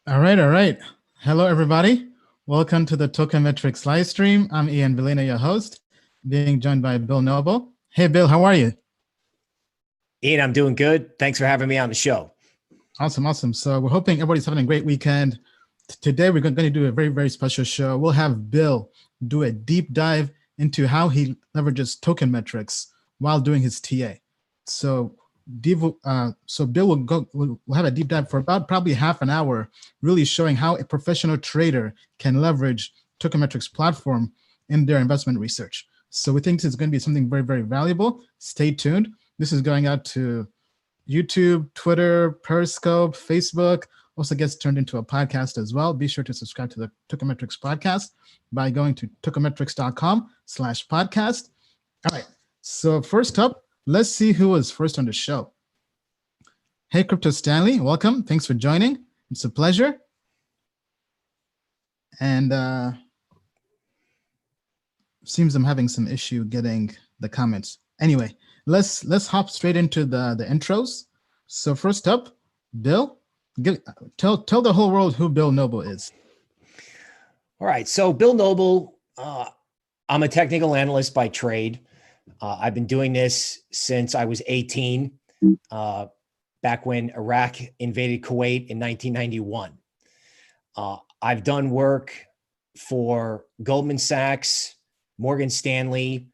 All right. Hello, everybody. Welcome to the Tokenmetrics live stream. I'm Ian Bellina, your host, being joined by Bill Noble. Hey, Bill, how are you? Ian, I'm doing good. Thanks for having me on the show. Awesome. So we're hoping everybody's having a great weekend. Today, we're going to do a very, very special show. We'll have Bill do a deep dive into how he leverages Tokenmetrics while doing his TA. So Bill will have a deep dive for about probably half an hour, really showing how a professional trader can leverage Tokenmetrics platform in their investment research. So we think this is going to be something very, very valuable. Stay tuned. This is going out to YouTube, Twitter, Periscope, Facebook. Also gets turned into a podcast as well. Be sure to subscribe to the Tokenmetrics podcast by going to tokenmetrics.com/podcast. All right. So first up, let's see who was first on the show. Hey, Crypto Stanley, welcome. Thanks for joining. It's a pleasure. And seems I'm having some issue getting the comments. Anyway, let's hop straight into the intros. So first up, Bill, tell the whole world who Bill Noble is. All right. So Bill Noble, I'm a technical analyst by trade. I've been doing this since I was 18, back when Iraq invaded Kuwait in 1991. I've done work for Goldman Sachs, Morgan Stanley,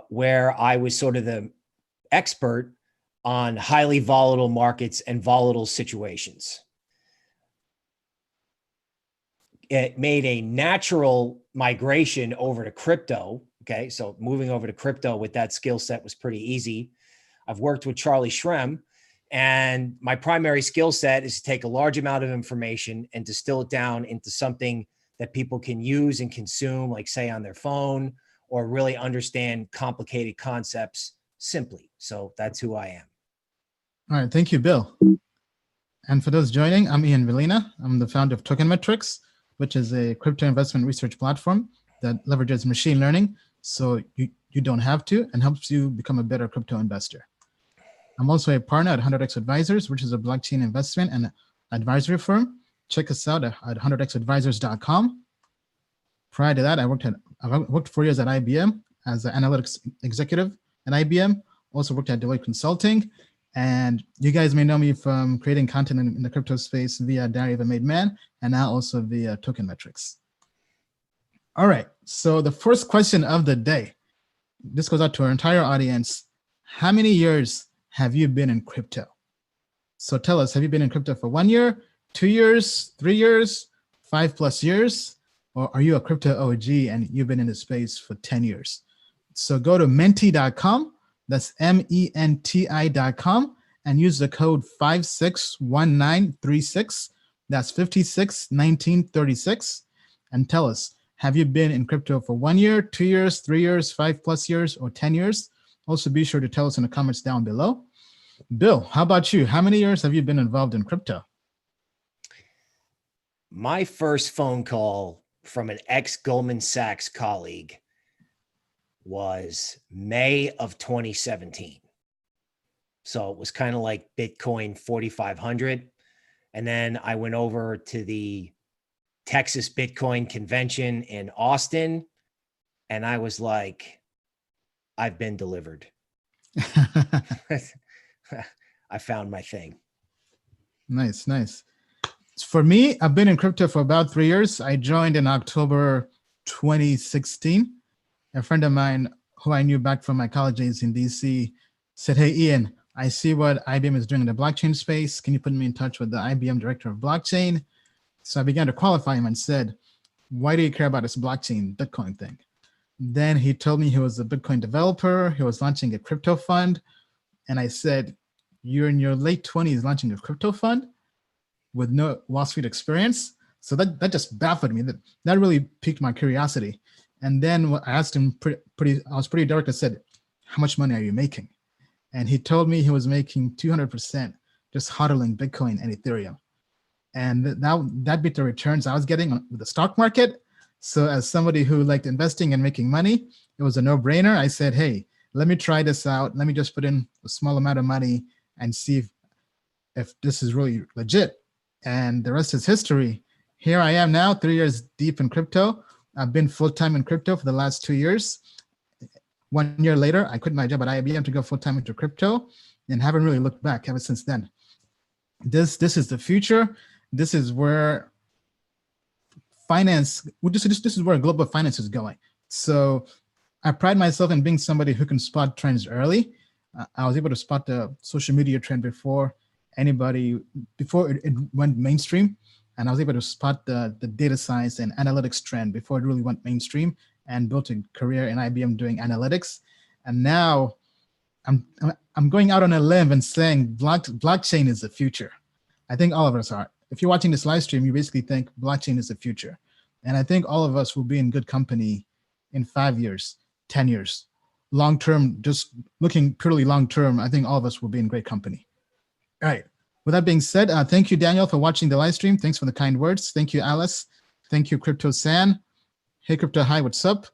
where I was sort of the expert on highly volatile markets and volatile situations. It made a natural migration over to crypto. Okay, so moving over to crypto with that skill set was pretty easy. I've worked with Charlie Shrem, and my primary skill set is to take a large amount of information and distill it down into something that people can use and consume, like say on their phone, or really understand complicated concepts simply. So that's who I am. All right, thank you, Bill. And for those joining, I'm Ian Bellina. I'm the founder of Tokenmetrics, which is a crypto investment research platform that leverages machine learning so you don't have to, and helps you become a better crypto investor. I'm also a partner at 100x Advisors, which is a blockchain investment and advisory firm. Check us out at 100xadvisors.com. Prior to that, I worked 4 years at IBM as an analytics executive at IBM. Also worked at Deloitte Consulting. And you guys may know me from creating content in the crypto space via Diary of a Made Man, and now also via Token Metrics. All right, so the first question of the day, this goes out to our entire audience. How many years have you been in crypto? So tell us, have you been in crypto for 1 year, 2 years, 3 years, 5+ years? Or are you a crypto OG and you've been in the space for 10 years? So go to menti.com, that's MENTI.com, and use the code 561936, that's 561936, and tell us, have you been in crypto for 1 year, 2 years, 3 years, 5+ years, or 10 years? Also be sure to tell us in the comments down below. Bill, how about you? How many years have you been involved in crypto? My first phone call from an ex-Goldman Sachs colleague was May of 2017. So it was kind of like Bitcoin 4,500. And then I went over to the Texas Bitcoin convention in Austin, and I was like, I've been delivered. I found my thing. Nice, nice. For me, I've been in crypto for about 3 years. I joined in October 2016. A friend of mine who I knew back from my college days in DC said, hey, Ian, I see what IBM is doing in the blockchain space. Can you put me in touch with the IBM director of blockchain? So I began to qualify him and said, why do you care about this blockchain Bitcoin thing? Then he told me he was a Bitcoin developer. He was launching a crypto fund. And I said, you're in your late 20s launching a crypto fund with no Wall Street experience? So that just baffled me. That really piqued my curiosity. And then I asked him, I was pretty direct. I said, how much money are you making? And he told me he was making 200% just hodling Bitcoin and Ethereum. And that beat the returns I was getting with the stock market. So as somebody who liked investing and making money, it was a no-brainer. I said, hey, let me try this out. Let me just put in a small amount of money and see if this is really legit. And the rest is history. Here I am now, 3 years deep in crypto. I've been full-time in crypto for the last 2 years. 1 year later, I quit my job at IBM to go full-time into crypto and haven't really looked back ever since then. This is the future. This is where finance, this is where global finance is going. So I pride myself in being somebody who can spot trends early. I was able to spot the social media trend before it went mainstream. And I was able to spot the data science and analytics trend before it really went mainstream, and built a career in IBM doing analytics. And now I'm going out on a limb and saying blockchain is the future. I think all of us are. If you're watching this live stream, you basically think blockchain is the future. And I think all of us will be in good company in 5 years, 10 years. Long term, just looking purely long term, I think all of us will be in great company. All right. With that being said, thank you, Daniel, for watching the live stream. Thanks for the kind words. Thank you, Alice. Thank you, Crypto San. Hey, Crypto Hi, what's up?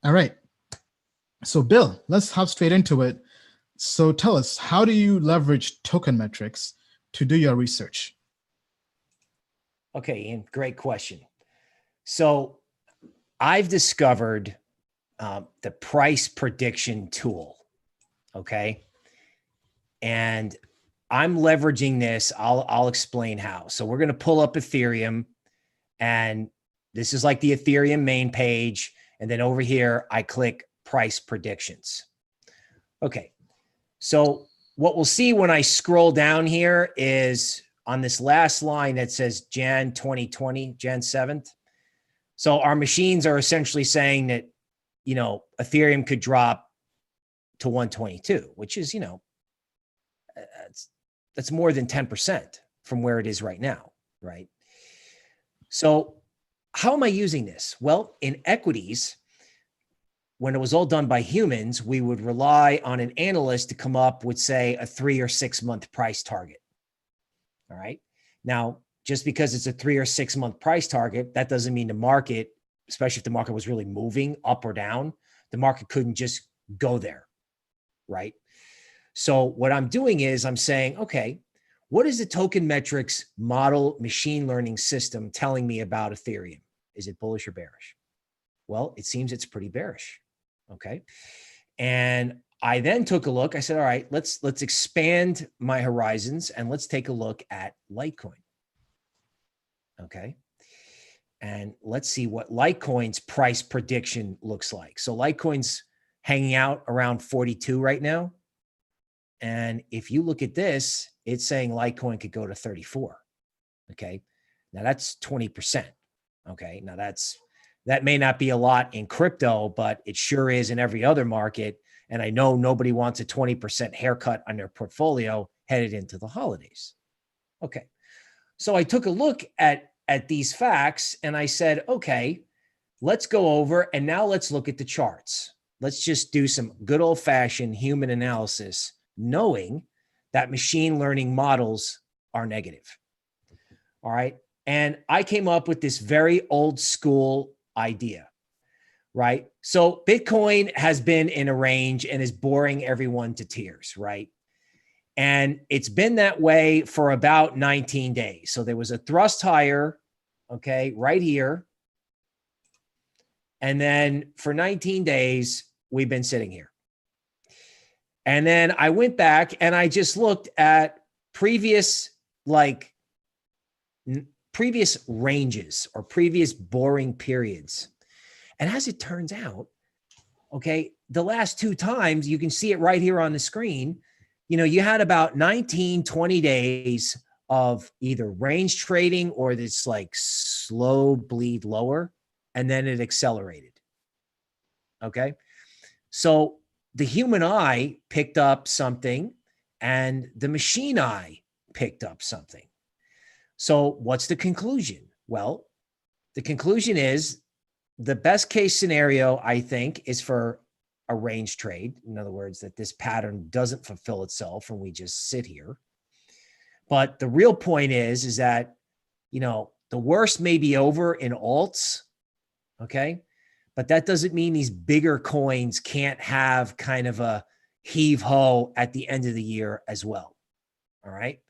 All right. So, Bill, let's hop straight into it. So tell us, how do you leverage token metrics to do your research? Okay, Ian, great question. So I've discovered the price prediction tool, okay? And I'm leveraging this. I'll explain how. So we're going to pull up Ethereum, and this is like the Ethereum main page. And then over here, I click price predictions. Okay. So what we'll see when I scroll down here is on this last line that says Jan 2020, Jan 7th. So our machines are essentially saying that, Ethereum could drop to 122, which is, that's more than 10% from where it is right now, right? So how am I using this? Well, in equities, when it was all done by humans, we would rely on an analyst to come up with, say, a 3 or 6 month price target. All right. Now, just because it's a 3 or 6 month price target, that doesn't mean the market, especially if the market was really moving up or down, the market couldn't just go there. Right. So what I'm doing is I'm saying, okay, what is the token metrics model machine learning system telling me about Ethereum? Is it bullish or bearish? Well, it seems it's pretty bearish. Okay. And I then took a look. I said, all right, let's expand my horizons and let's take a look at Litecoin. Okay. And let's see what Litecoin's price prediction looks like. So Litecoin's hanging out around 42 right now. And if you look at this, it's saying Litecoin could go to 34. Okay. Now that's 20%. Okay. Now that may not be a lot in crypto, but it sure is in every other market. And I know nobody wants a 20% haircut on their portfolio headed into the holidays. Okay. So I took a look at these facts and I said, okay, let's go over and now let's look at the charts. Let's just do some good old fashioned human analysis, knowing that machine learning models are negative. All right. And I came up with this very old school idea, right? So Bitcoin has been in a range and is boring everyone to tears, right? And it's been that way for about 19 days. So there was a thrust higher, okay, right here. And then for 19 days, we've been sitting here. And then I went back and I just looked at previous ranges or previous boring periods. And as it turns out, okay, the last two times, you can see it right here on the screen, you had about 19, 20 days of either range trading or this like slow bleed lower, and then it accelerated. Okay. So the human eye picked up something and the machine eye picked up something. So what's the conclusion? Well, the conclusion is the best case scenario, I think, is for a range trade. In other words, that this pattern doesn't fulfill itself and we just sit here. But the real point is that, the worst may be over in alts. Okay. But that doesn't mean these bigger coins can't have kind of a heave ho at the end of the year as well. All right.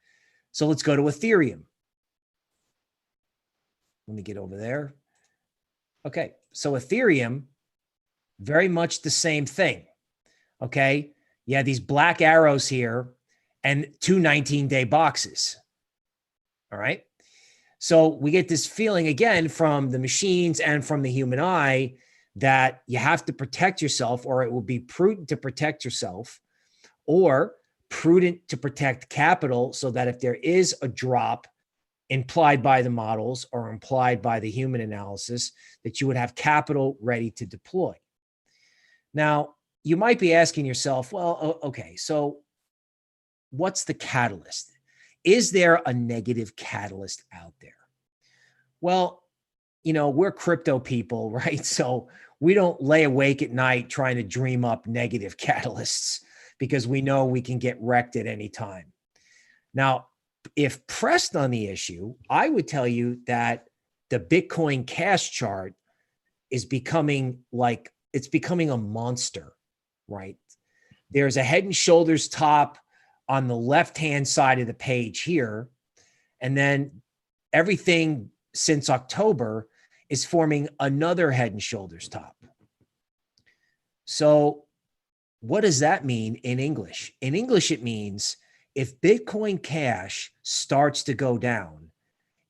So let's go to Ethereum. Let me get over there. Okay. So Ethereum, very much the same thing. Okay. Yeah. These black arrows here and two 19-day boxes. All right. So we get this feeling again from the machines and from the human eye that you have to protect yourself, or it will be prudent to protect yourself, or prudent to protect capital so that if there is a drop implied by the models or implied by the human analysis, that you would have capital ready to deploy. Now, you might be asking yourself, well, okay, so what's the catalyst? Is there a negative catalyst out there? Well, we're crypto people, right? So we don't lay awake at night trying to dream up negative catalysts because we know we can get wrecked at any time. Now, if pressed on the issue, I would tell you that the Bitcoin Cash chart is becoming a monster, right? There's a head and shoulders top on the left-hand side of the page here. And then everything since October is forming another head and shoulders top. So what does that mean in English? In English, it means if Bitcoin Cash starts to go down,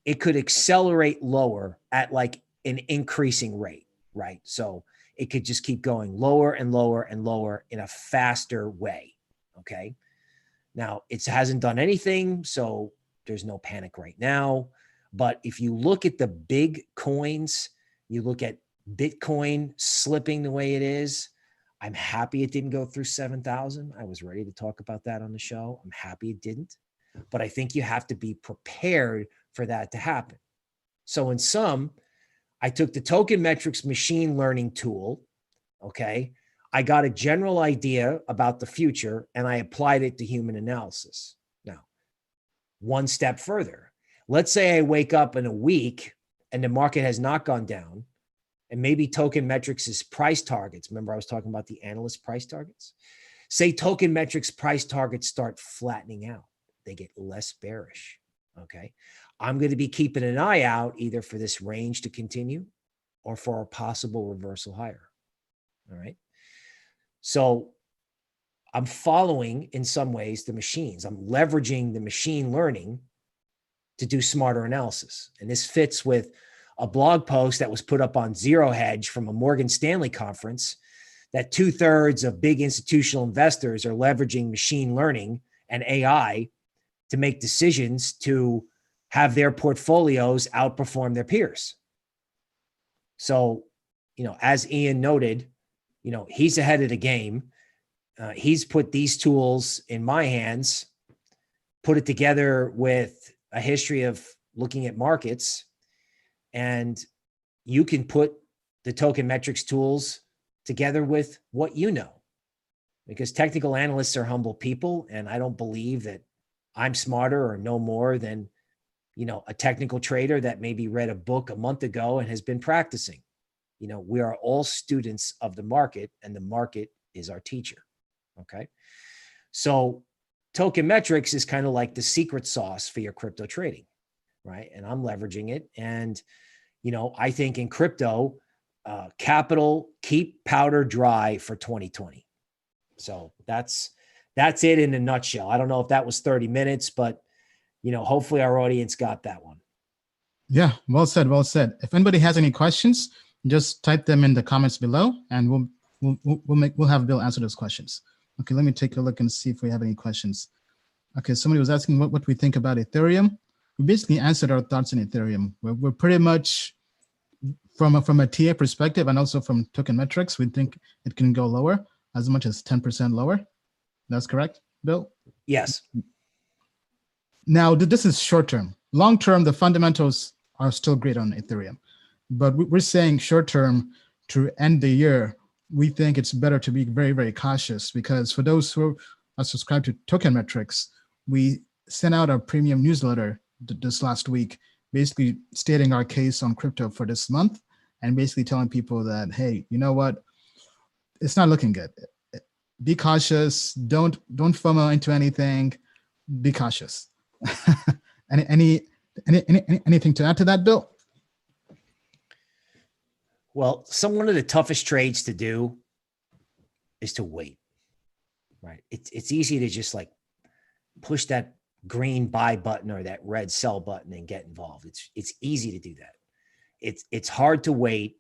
it could accelerate lower at like an increasing rate, right? So it could just keep going lower and lower and lower in a faster way, okay? Now, it hasn't done anything, so there's no panic right now. But if you look at the big coins, you look at Bitcoin slipping the way it is, I'm happy it didn't go through 7,000. I was ready to talk about that on the show. I'm happy it didn't. But I think you have to be prepared for that to happen. So in sum, I took the Token Metrics machine learning tool, okay? I got a general idea about the future and I applied it to human analysis. Now, one step further. Let's say I wake up in a week and the market has not gone down, and maybe Token Metrics' price targets. Remember, I was talking about the analyst price targets. Say Token Metrics price targets start flattening out. They get less bearish. Okay. I'm going to be keeping an eye out either for this range to continue or for a possible reversal higher. All right. So I'm following in some ways the machines. I'm leveraging the machine learning to do smarter analysis. And this fits with a blog post that was put up on Zero Hedge from a Morgan Stanley conference, that 2/3 of big institutional investors are leveraging machine learning and AI to make decisions to have their portfolios outperform their peers. So, as Ian noted, he's ahead of the game. He's put these tools in my hands, put it together with a history of looking at markets, and you can put the token metrics tools together with what you know, because technical analysts are humble people. And I don't believe that I'm smarter or know more than, a technical trader that maybe read a book a month ago and has been practicing. We are all students of the market, and the market is our teacher. Okay. So token metrics is kind of like the secret sauce for your crypto trading, right? And I'm leveraging it. And, I think in crypto, capital, keep powder dry for 2020. So that's it in a nutshell. I don't know if that was 30 minutes, but, hopefully our audience got that one. Yeah, well said, well said. If anybody has any questions, just type them in the comments below, and we'll have Bill answer those questions. Okay, let me take a look and see if we have any questions. Okay, somebody was asking what we think about Ethereum. We basically answered our thoughts on Ethereum. We're pretty much, from a TA perspective and also from token metrics, we think it can go lower, as much as 10% lower. That's correct, Bill? Yes. Now, this is short term. Long term, the fundamentals are still great on Ethereum. But we're saying short term, to end the year, we think it's better to be very, very cautious, because for those who are subscribed to token metrics, we sent out a premium newsletter this last week, basically stating our case on crypto for this month, and basically telling people that, hey, you know what? It's not looking good. Be cautious. Don't FOMO into anything. Be cautious. Anything to add to that, Bill? Well, one of the toughest trades to do is to wait, right? It's easy to just like push that green buy button or that red sell button and get involved. It's easy to do that. It's hard to wait,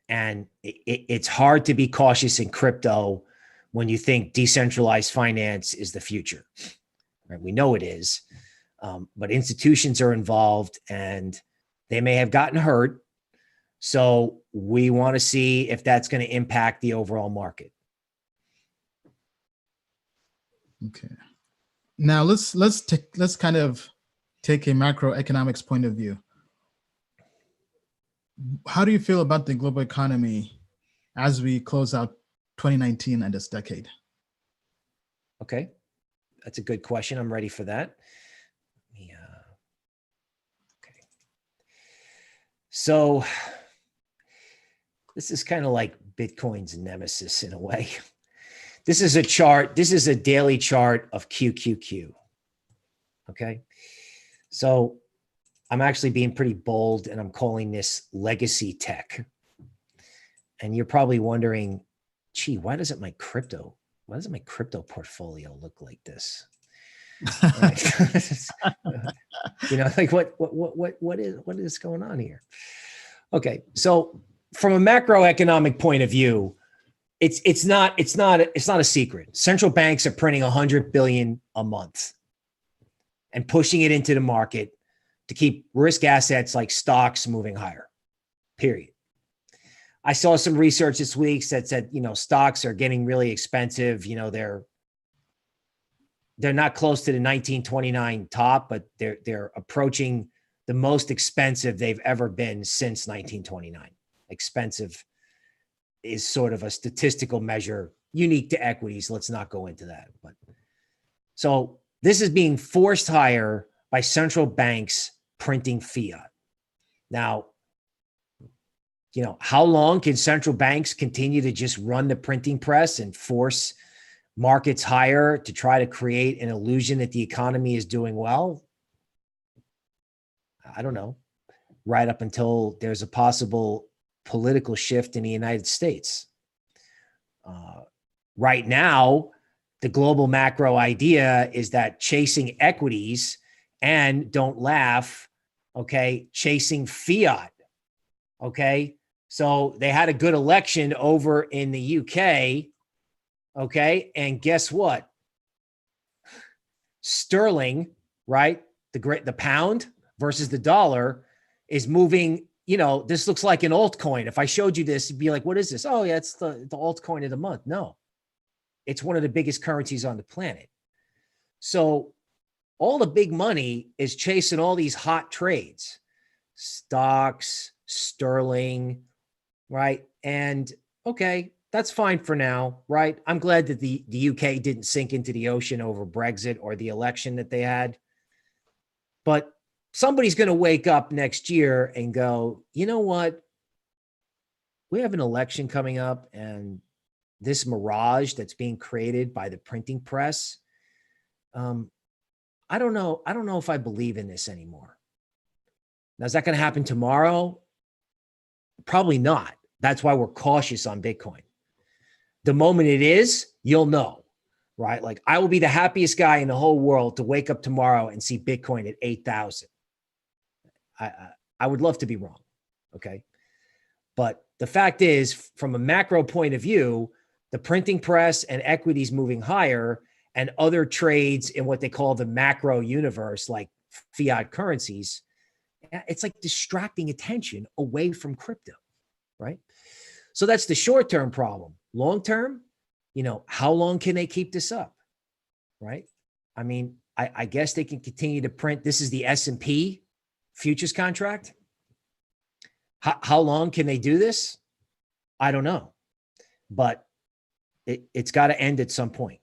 and it's hard to be cautious in crypto when you think decentralized finance is the future, right? We know it is, but institutions are involved and they may have gotten hurt. So we want to see if that's going to impact the overall market. Okay. Now let's kind of take a macroeconomics point of view. How do you feel about the global economy as we close out 2019 and this decade? Okay, that's a good question. I'm ready for that. Okay. So this is kind of like Bitcoin's nemesis in a way. This is a chart. This is a daily chart of QQQ. Okay. So I'm actually being pretty bold, and I'm calling this legacy tech. And you're probably wondering, gee, why doesn't my crypto portfolio look like this? Like what is going on here? Okay. So from a macroeconomic point of view, it's not a secret. Central banks are printing 100 billion a month and pushing it into the market to keep risk assets like stocks moving higher, period. I saw some research this week that said, stocks are getting really expensive. They're not close to the 1929 top, but they're approaching the most expensive they've ever been since 1929. Expensive is sort of a statistical measure unique to equities. Let's not go into that. But so this is being forced higher by central banks printing fiat. Now, how long can central banks continue to just run the printing press and force markets higher to try to create an illusion that the economy is doing well? I don't know. Right up until there's a possible political shift in the United States. Right now, the global macro idea is that chasing equities and don't laugh, okay, chasing fiat, okay? So they had a good election over in the UK, okay? And guess what? Sterling, right? The pound versus the dollar is moving. This looks like an altcoin. If I showed you this, you'd be like, what is this? Oh, yeah, it's the altcoin of the month. No, it's one of the biggest currencies on the planet. So all the big money is chasing all these hot trades, stocks, sterling, right? And okay, that's fine for now, right? I'm glad that the UK didn't sink into the ocean over Brexit or the election that they had. But somebody's going to wake up next year and go, you know what? We have an election coming up, and this mirage that's being created by the printing press, I don't know. I don't know if I believe in this anymore. Now, is that going to happen tomorrow? Probably not. That's why we're cautious on Bitcoin. The moment it is, you'll know, right? Like, I will be the happiest guy in the whole world to wake up tomorrow and see Bitcoin at 8,000. I would love to be wrong. Okay. But the fact is, from a macro point of view, the printing press and equities moving higher and other trades in what they call the macro universe, like fiat currencies, it's like distracting attention away from crypto, right? So that's the short-term problem. Long-term, how long can they keep this up, right? I mean, I guess they can continue to print. This is the S&P futures contract. How long can they do this? I don't know, but it's got to end at some point.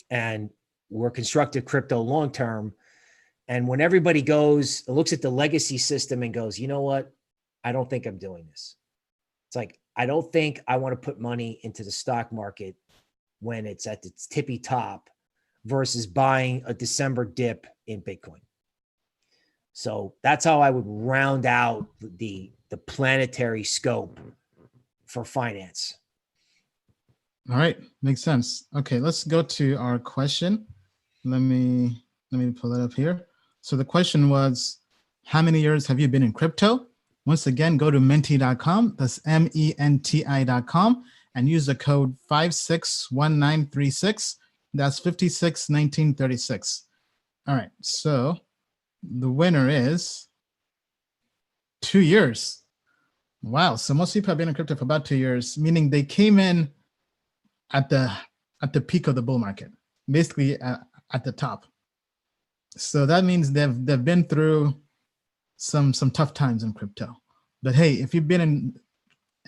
And we're constructive crypto long-term. And when everybody looks at the legacy system and goes, you know what? I don't think I'm doing this. It's like, I don't think I want to put money into the stock market when it's at its tippy top versus buying a December dip in Bitcoin. So that's how I would round out the planetary scope for finance. All right, makes sense. Okay, let's go to our question. Let me pull it up here. So the question was, how many years have you been in crypto? Once again, go to menti.com. That's menti.com and use the code 561936. That's 561936. All right, so the winner is 2 years. Wow. So most people have been in crypto for about 2 years, meaning they came in at the peak of the bull market, basically at the top. So that means they've been through some tough times in crypto. But hey, if you've been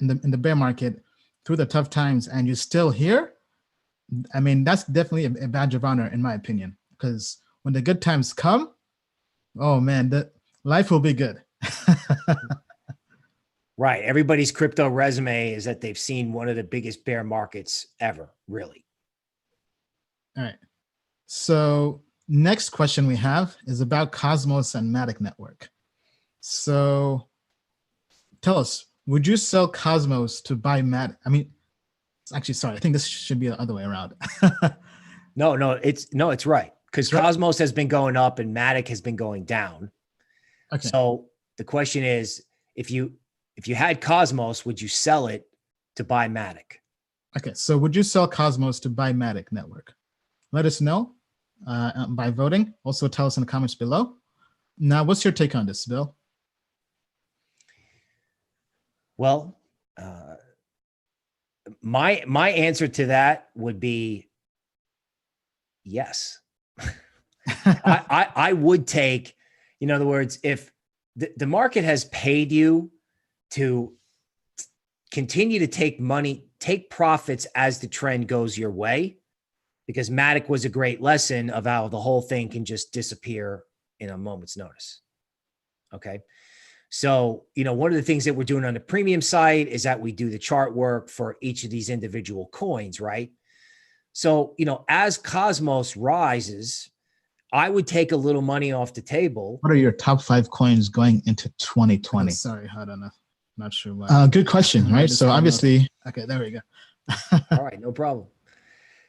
in the bear market through the tough times and you're still here, I mean, that's definitely a badge of honor in my opinion, because when the good times come, oh man, the life will be good. Right. Everybody's crypto resume is that they've seen one of the biggest bear markets ever, really. All right. So next question we have is about Cosmos and Matic Network. So tell us, would you sell Cosmos to buy Matic? I mean, actually, sorry, I think this should be the other way around. No, it's right. Because Cosmos has been going up and Matic has been going down. Okay. So the question is, if you had Cosmos, would you sell it to buy Matic? Okay, so would you sell Cosmos to buy Matic Network? Let us know by voting. Also tell us in the comments below. Now, what's your take on this, Bill? Well, my answer to that would be yes. I would take, in other words, if the market has paid you to continue to take profits as the trend goes your way, because Matic was a great lesson of how the whole thing can just disappear in a moment's notice. Okay. So, one of the things that we're doing on the premium site is that we do the chart work for each of these individual coins, right? So, as Cosmos rises, I would take a little money off the table. What are your top 5 coins going into 2020? Sorry, hold on. Not sure why. Good question, right? So obviously, okay, there we go. All right, no problem.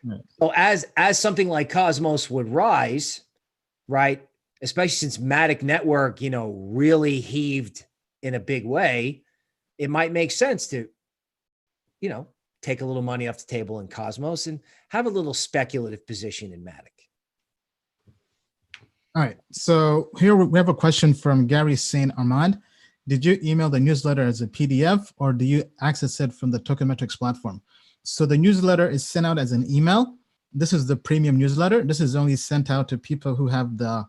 Right. So as something like Cosmos would rise, right? Especially since Matic Network, really heaved in a big way, it might make sense to, you know, take a little money off the table in Cosmos and have a little speculative position in Matic. All right. So here we have a question from Gary Saint Armand. Did you email the newsletter as a PDF or do you access it from the Tokenmetrics platform? So the newsletter is sent out as an email. This is the premium newsletter. This is only sent out to people who have the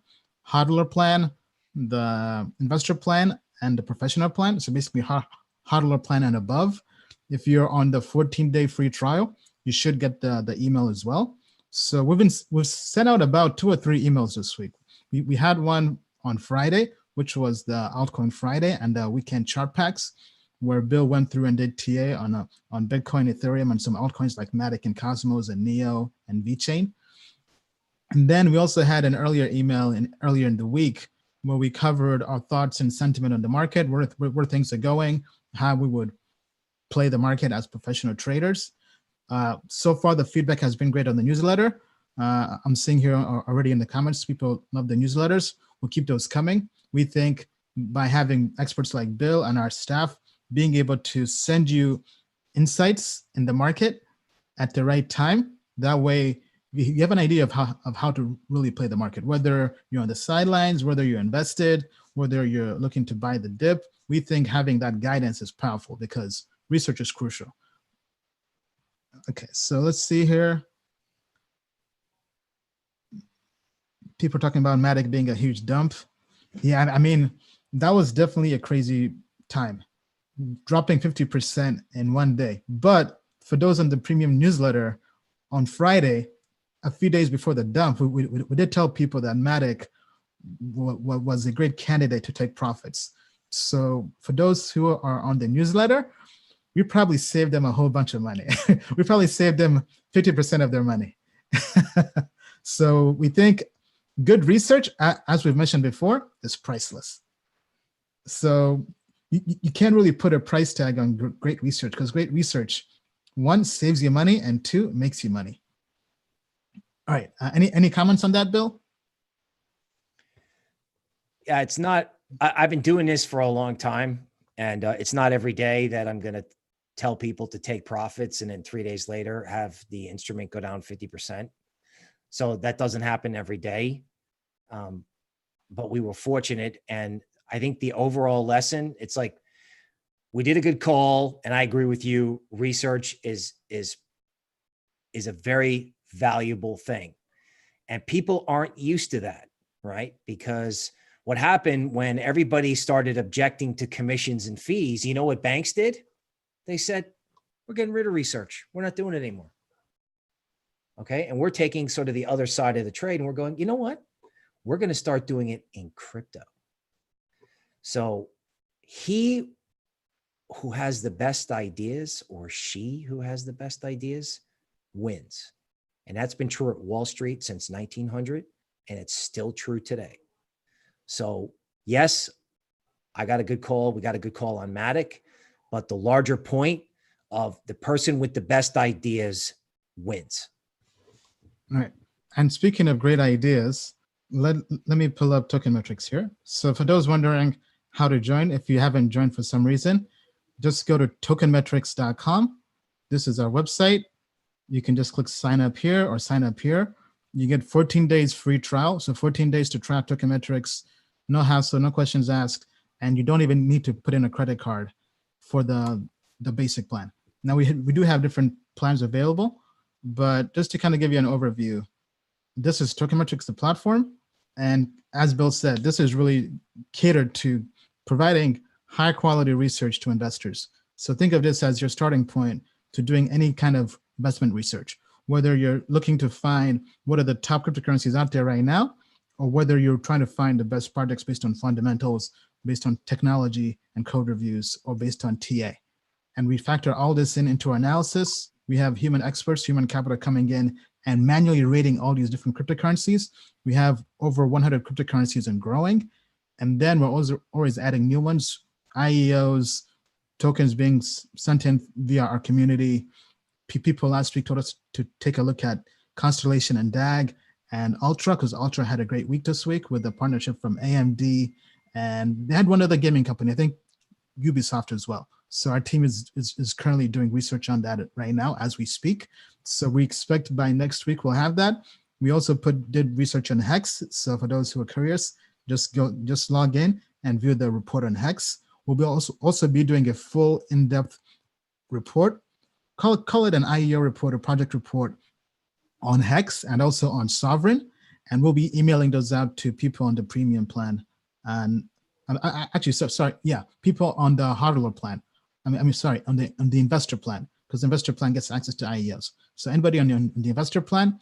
hodler plan, the investor plan, and the professional plan. So basically hodler plan and above. If you're on the 14-day free trial, you should get the email as well. So we've sent out about 2 or 3 emails this week. We had one on Friday, which was the Altcoin Friday and the weekend chart packs, where Bill went through and did TA on Bitcoin, Ethereum, and some altcoins like Matic and Cosmos and Neo and VeChain. And then we also had an earlier email earlier in the week where we covered our thoughts and sentiment on the market, where things are going, how we would play the market as professional traders. So far, the feedback has been great on the newsletter. I'm seeing here already in the comments, people love the newsletters. We'll keep those coming. We think by having experts like Bill and our staff being able to send you insights in the market at the right time, that way you have an idea of how to really play the market, whether you're on the sidelines, whether you're invested, whether you're looking to buy the dip. We think having that guidance is powerful because research is crucial. Okay, so let's see here. People are talking about Matic being a huge dump. Yeah, I mean, that was definitely a crazy time, dropping 50% in one day. But for those on the premium newsletter, on Friday, a few days before the dump, we did tell people that Matic was a great candidate to take profits. So for those who are on the newsletter, we probably saved them a whole bunch of money. We probably saved them 50% of their money. So we think good research, as we've mentioned before, is priceless. So you can't really put a price tag on great research because great research, 1, saves you money, and 2, makes you money. All right, any comments on that, Bill? Yeah, it's not, I've been doing this for a long time, and it's not every day that I'm going to tell people to take profits and then 3 days later have the instrument go down 50%. So that doesn't happen every day. But we were fortunate. And I think the overall lesson, it's like, we did a good call, and I agree with you. Research is a very valuable thing. And people aren't used to that, right? Because what happened when everybody started objecting to commissions and fees, you know what banks did? They said, we're getting rid of research. We're not doing it anymore. Okay. And we're taking sort of the other side of the trade, and we're going, you know what? We're going to start doing it in crypto. So he who has the best ideas, or she who has the best ideas, wins. And that's been true at Wall Street since 1900, and it's still true today. So yes, I got a good call. We got a good call on Matic, but the larger point of the person with the best ideas wins. All right. And speaking of great ideas, let me pull up Tokenmetrics here. So for those wondering how to join, if you haven't joined for some reason, just go to tokenmetrics.com. This is our website. You can just click sign up here or sign up here. You get 14 days free trial. So 14 days to try Tokenmetrics, no hassle, no questions asked. And you don't even need to put in a credit card for the basic plan. Now we do have different plans available, but just to kind of give you an overview, this is Tokenmetrics, the platform. And as Bill said, this is really catered to providing high quality research to investors. So think of this as your starting point to doing any kind of investment research, whether you're looking to find what are the top cryptocurrencies out there right now, or whether you're trying to find the best projects based on fundamentals, based on technology and code reviews, or based on TA. And we factor all this into our analysis. We have human experts, human capital coming in and manually rating all these different cryptocurrencies. We have over 100 cryptocurrencies and growing. And then we're also always adding new ones, IEOs, tokens being sent in via our community, people last week told us to take a look at Constellation and DAG and Ultra, because Ultra had a great week this week with a partnership from AMD, and they had one other gaming company, I think Ubisoft as well. So our team is currently doing research on that right now as we speak. So we expect by next week we'll have that. We also did research on Hex. So for those who are curious, just log in and view the report on Hex. We'll be also be doing a full in-depth report. Call it an IEO report or project report on Hex and also on Sovereign. And we'll be emailing those out to people on the premium plan. And people on the hardware plan. On the investor plan, because the investor plan gets access to IEOs. So anybody on the investor plan,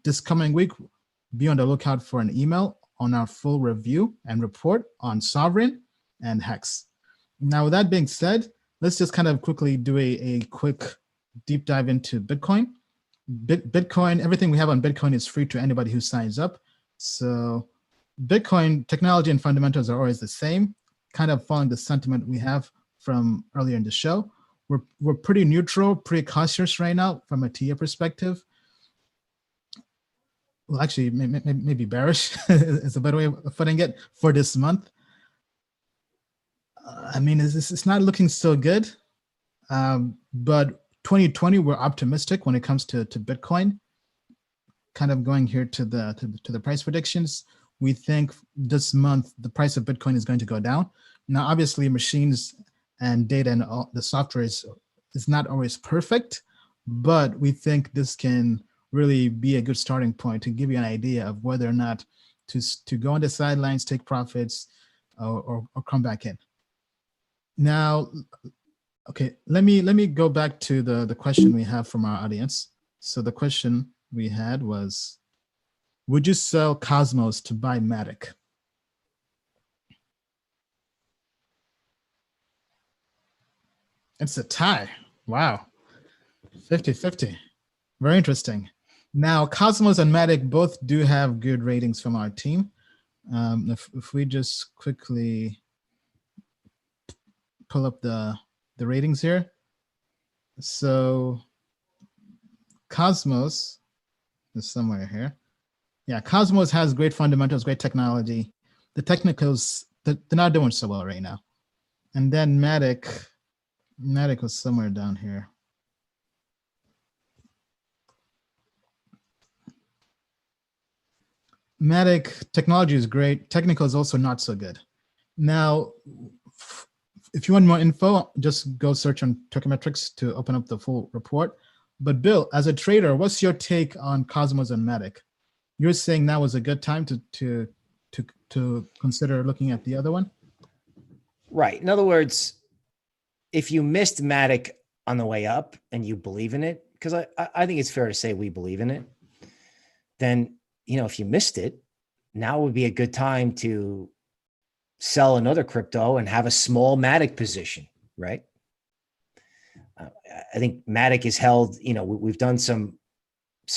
this coming week, be on the lookout for an email on our full review and report on Sovereign and Hex. Now, with that being said, let's just kind of quickly do a quick deep dive into Bitcoin. Bitcoin, everything we have on Bitcoin is free to anybody who signs up. So Bitcoin technology and fundamentals are always the same, kind of following the sentiment we have from earlier in the show. We're pretty neutral, pretty cautious right now from a TA perspective. Well, actually, maybe bearish is a better way of putting it for this month. I mean, it's not looking so good, but 2020 we're optimistic when it comes to Bitcoin. Kind of going here to the price predictions. We think this month the price of Bitcoin is going to go down. Now, obviously, machines and data and all the software is not always perfect, but we think this can really be a good starting point to give you an idea of whether or not to go on the sidelines, take profits, or come back in. Now, okay, let me go back to the question we have from our audience. So the question we had was, would you sell Cosmos to buy Matic? It's a tie. Wow. 50-50. Very interesting. Now, Cosmos and Matic both do have good ratings from our team. If we just quickly pull up the ratings here. So Cosmos is somewhere here. Yeah, Cosmos has great fundamentals, great technology. The technicals, they're not doing so well right now. And then Matic was somewhere down here. Matic technology is great. Technical is also not so good. Now, if you want more info, just go search on Tokenmetrics to open up the full report. But Bill, as a trader, what's your take on Cosmos and Matic? You're saying now is a good time to consider looking at the other one? Right. In other words, if you missed Matic on the way up and you believe in it, because I think it's fair to say we believe in it, then, if you missed it, now would be a good time to sell another crypto and have a small Matic position, right? I think Matic is held, we've done some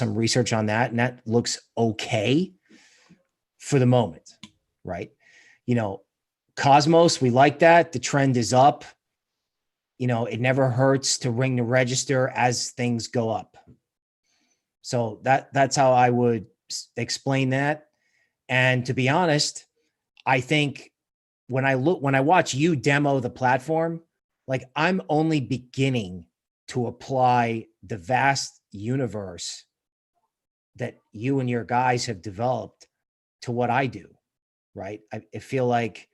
research on that, and that looks okay for the moment, right? Cosmos, we like that. The trend is up. It never hurts to ring the register as things go up. So that's how I would explain that. And to be honest, I think when I watch you demo the platform, like I'm only beginning to apply the vast universe that you and your guys have developed to what I do, right? I feel like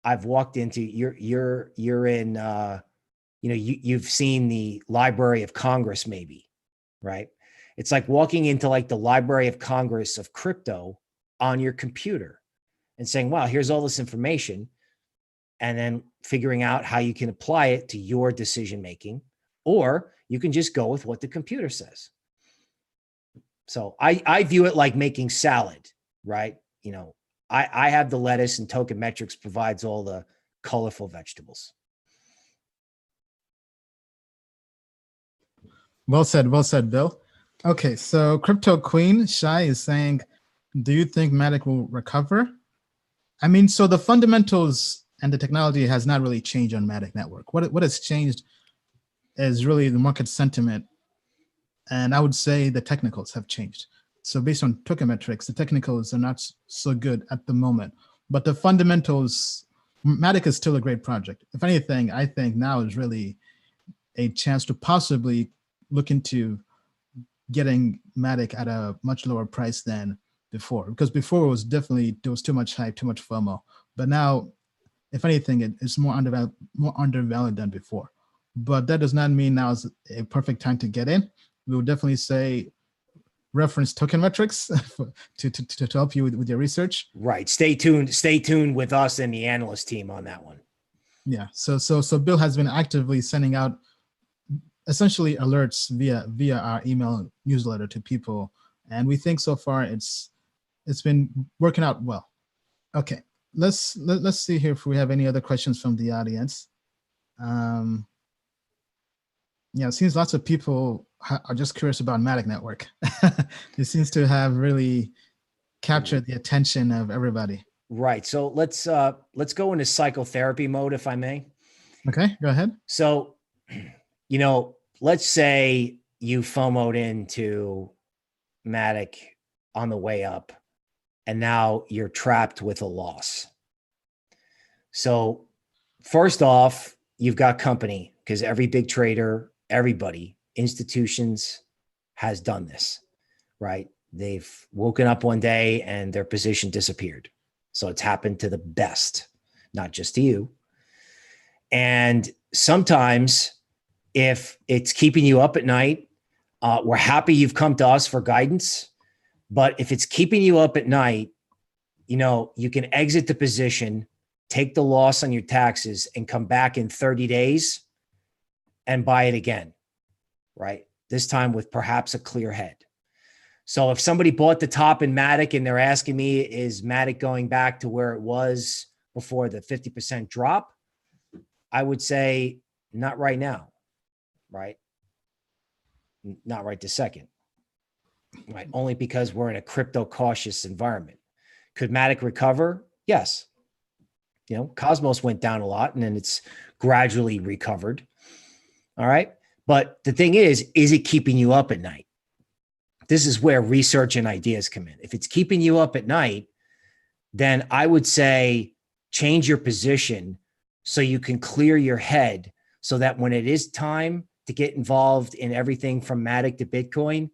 I've walked into you're in you've seen the Library of Congress, maybe, right? It's like walking into like the Library of Congress of crypto on your computer and saying, wow, here's all this information. And then figuring out how you can apply it to your decision making, or you can just go with what the computer says. So I view it like making salad, right? I have the lettuce and Tokenmetrics provides all the colorful vegetables. Well said, Bill. Okay, so Crypto Queen Shai is saying, do you think Matic will recover? I mean, so the fundamentals and the technology has not really changed on Matic Network. What has changed is really the market sentiment And I would say the technicals have changed. So based on token metrics, the technicals are not so good at the moment, but the fundamentals, Matic is still a great project. If anything, I think now is really a chance to possibly look into getting Matic at a much lower price than before, because before it was definitely, there was too much hype, too much FOMO. But now, if anything, it's more undervalued than before. But that does not mean now is a perfect time to get in. We would definitely say reference token metrics to help you with your research. Right. Stay tuned. Stay tuned with us and the analyst team on that one. Yeah. So Bill has been actively sending out essentially alerts via our email newsletter to people, and we think so far it's been working out well. Okay. Let's see here if we have any other questions from the audience. Yeah, it seems lots of people are just curious about Matic Network. It seems to have really captured the attention of everybody. Right. So let's go into psychotherapy mode, if I may. Okay, go ahead. So, let's say you FOMO'd into Matic on the way up, and now you're trapped with a loss. So first off, you've got company, because every big trader, everybody, institutions has done this, right? They've woken up one day and their position disappeared. So it's happened to the best, not just to you. And sometimes if it's keeping you up at night, we're happy you've come to us for guidance. But if it's keeping you up at night, you can exit the position, take the loss on your taxes, and come back in 30 days and buy it again, right? This time with perhaps a clear head. So if somebody bought the top in Matic and they're asking me, is Matic going back to where it was before the 50% drop? I would say not right now, right? Not right this second, right? Only because we're in a crypto cautious environment. Could Matic recover? Yes. Cosmos went down a lot and then it's gradually recovered. All right. But the thing is it keeping you up at night? This is where research and ideas come in. If it's keeping you up at night, then I would say change your position so you can clear your head, so that when it is time to get involved in everything from Matic to Bitcoin,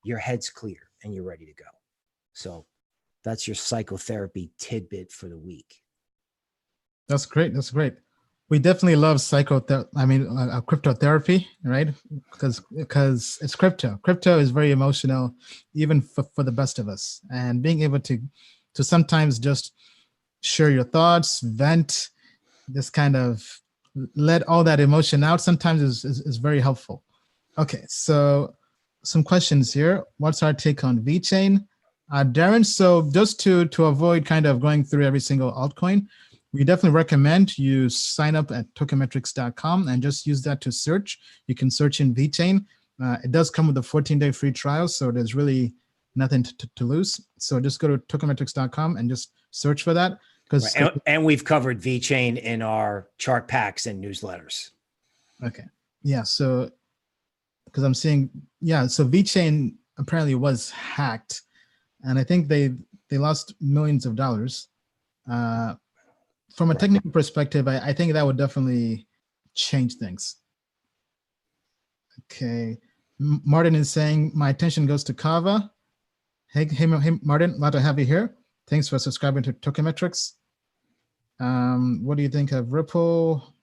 your head's clear and you're ready to go. So that's your psychotherapy tidbit for the week. That's great. That's great. We definitely love crypto therapy, right? Because it's crypto. Crypto is very emotional, even for the best of us. And being able to sometimes just share your thoughts, vent, just kind of let all that emotion out sometimes is very helpful. Okay, so some questions here. What's our take on VeChain? Darren, so just to avoid kind of going through every single altcoin, we definitely recommend you sign up at tokenmetrics.com and just use that to search. You can search in VeChain. It does come with a 14-day free trial, so there's really nothing to lose. So just go to tokenmetrics.com and just search for that. Right. And we've covered VeChain in our chart packs and newsletters. Okay. Yeah. So because I'm seeing, so VeChain apparently was hacked, and I think they lost millions of dollars. From a technical perspective, I think that would definitely change things. Okay. Martin is saying, my attention goes to Kava. Hey, Martin, glad to have you here. Thanks for subscribing to Token Metrics. What do you think of Ripple?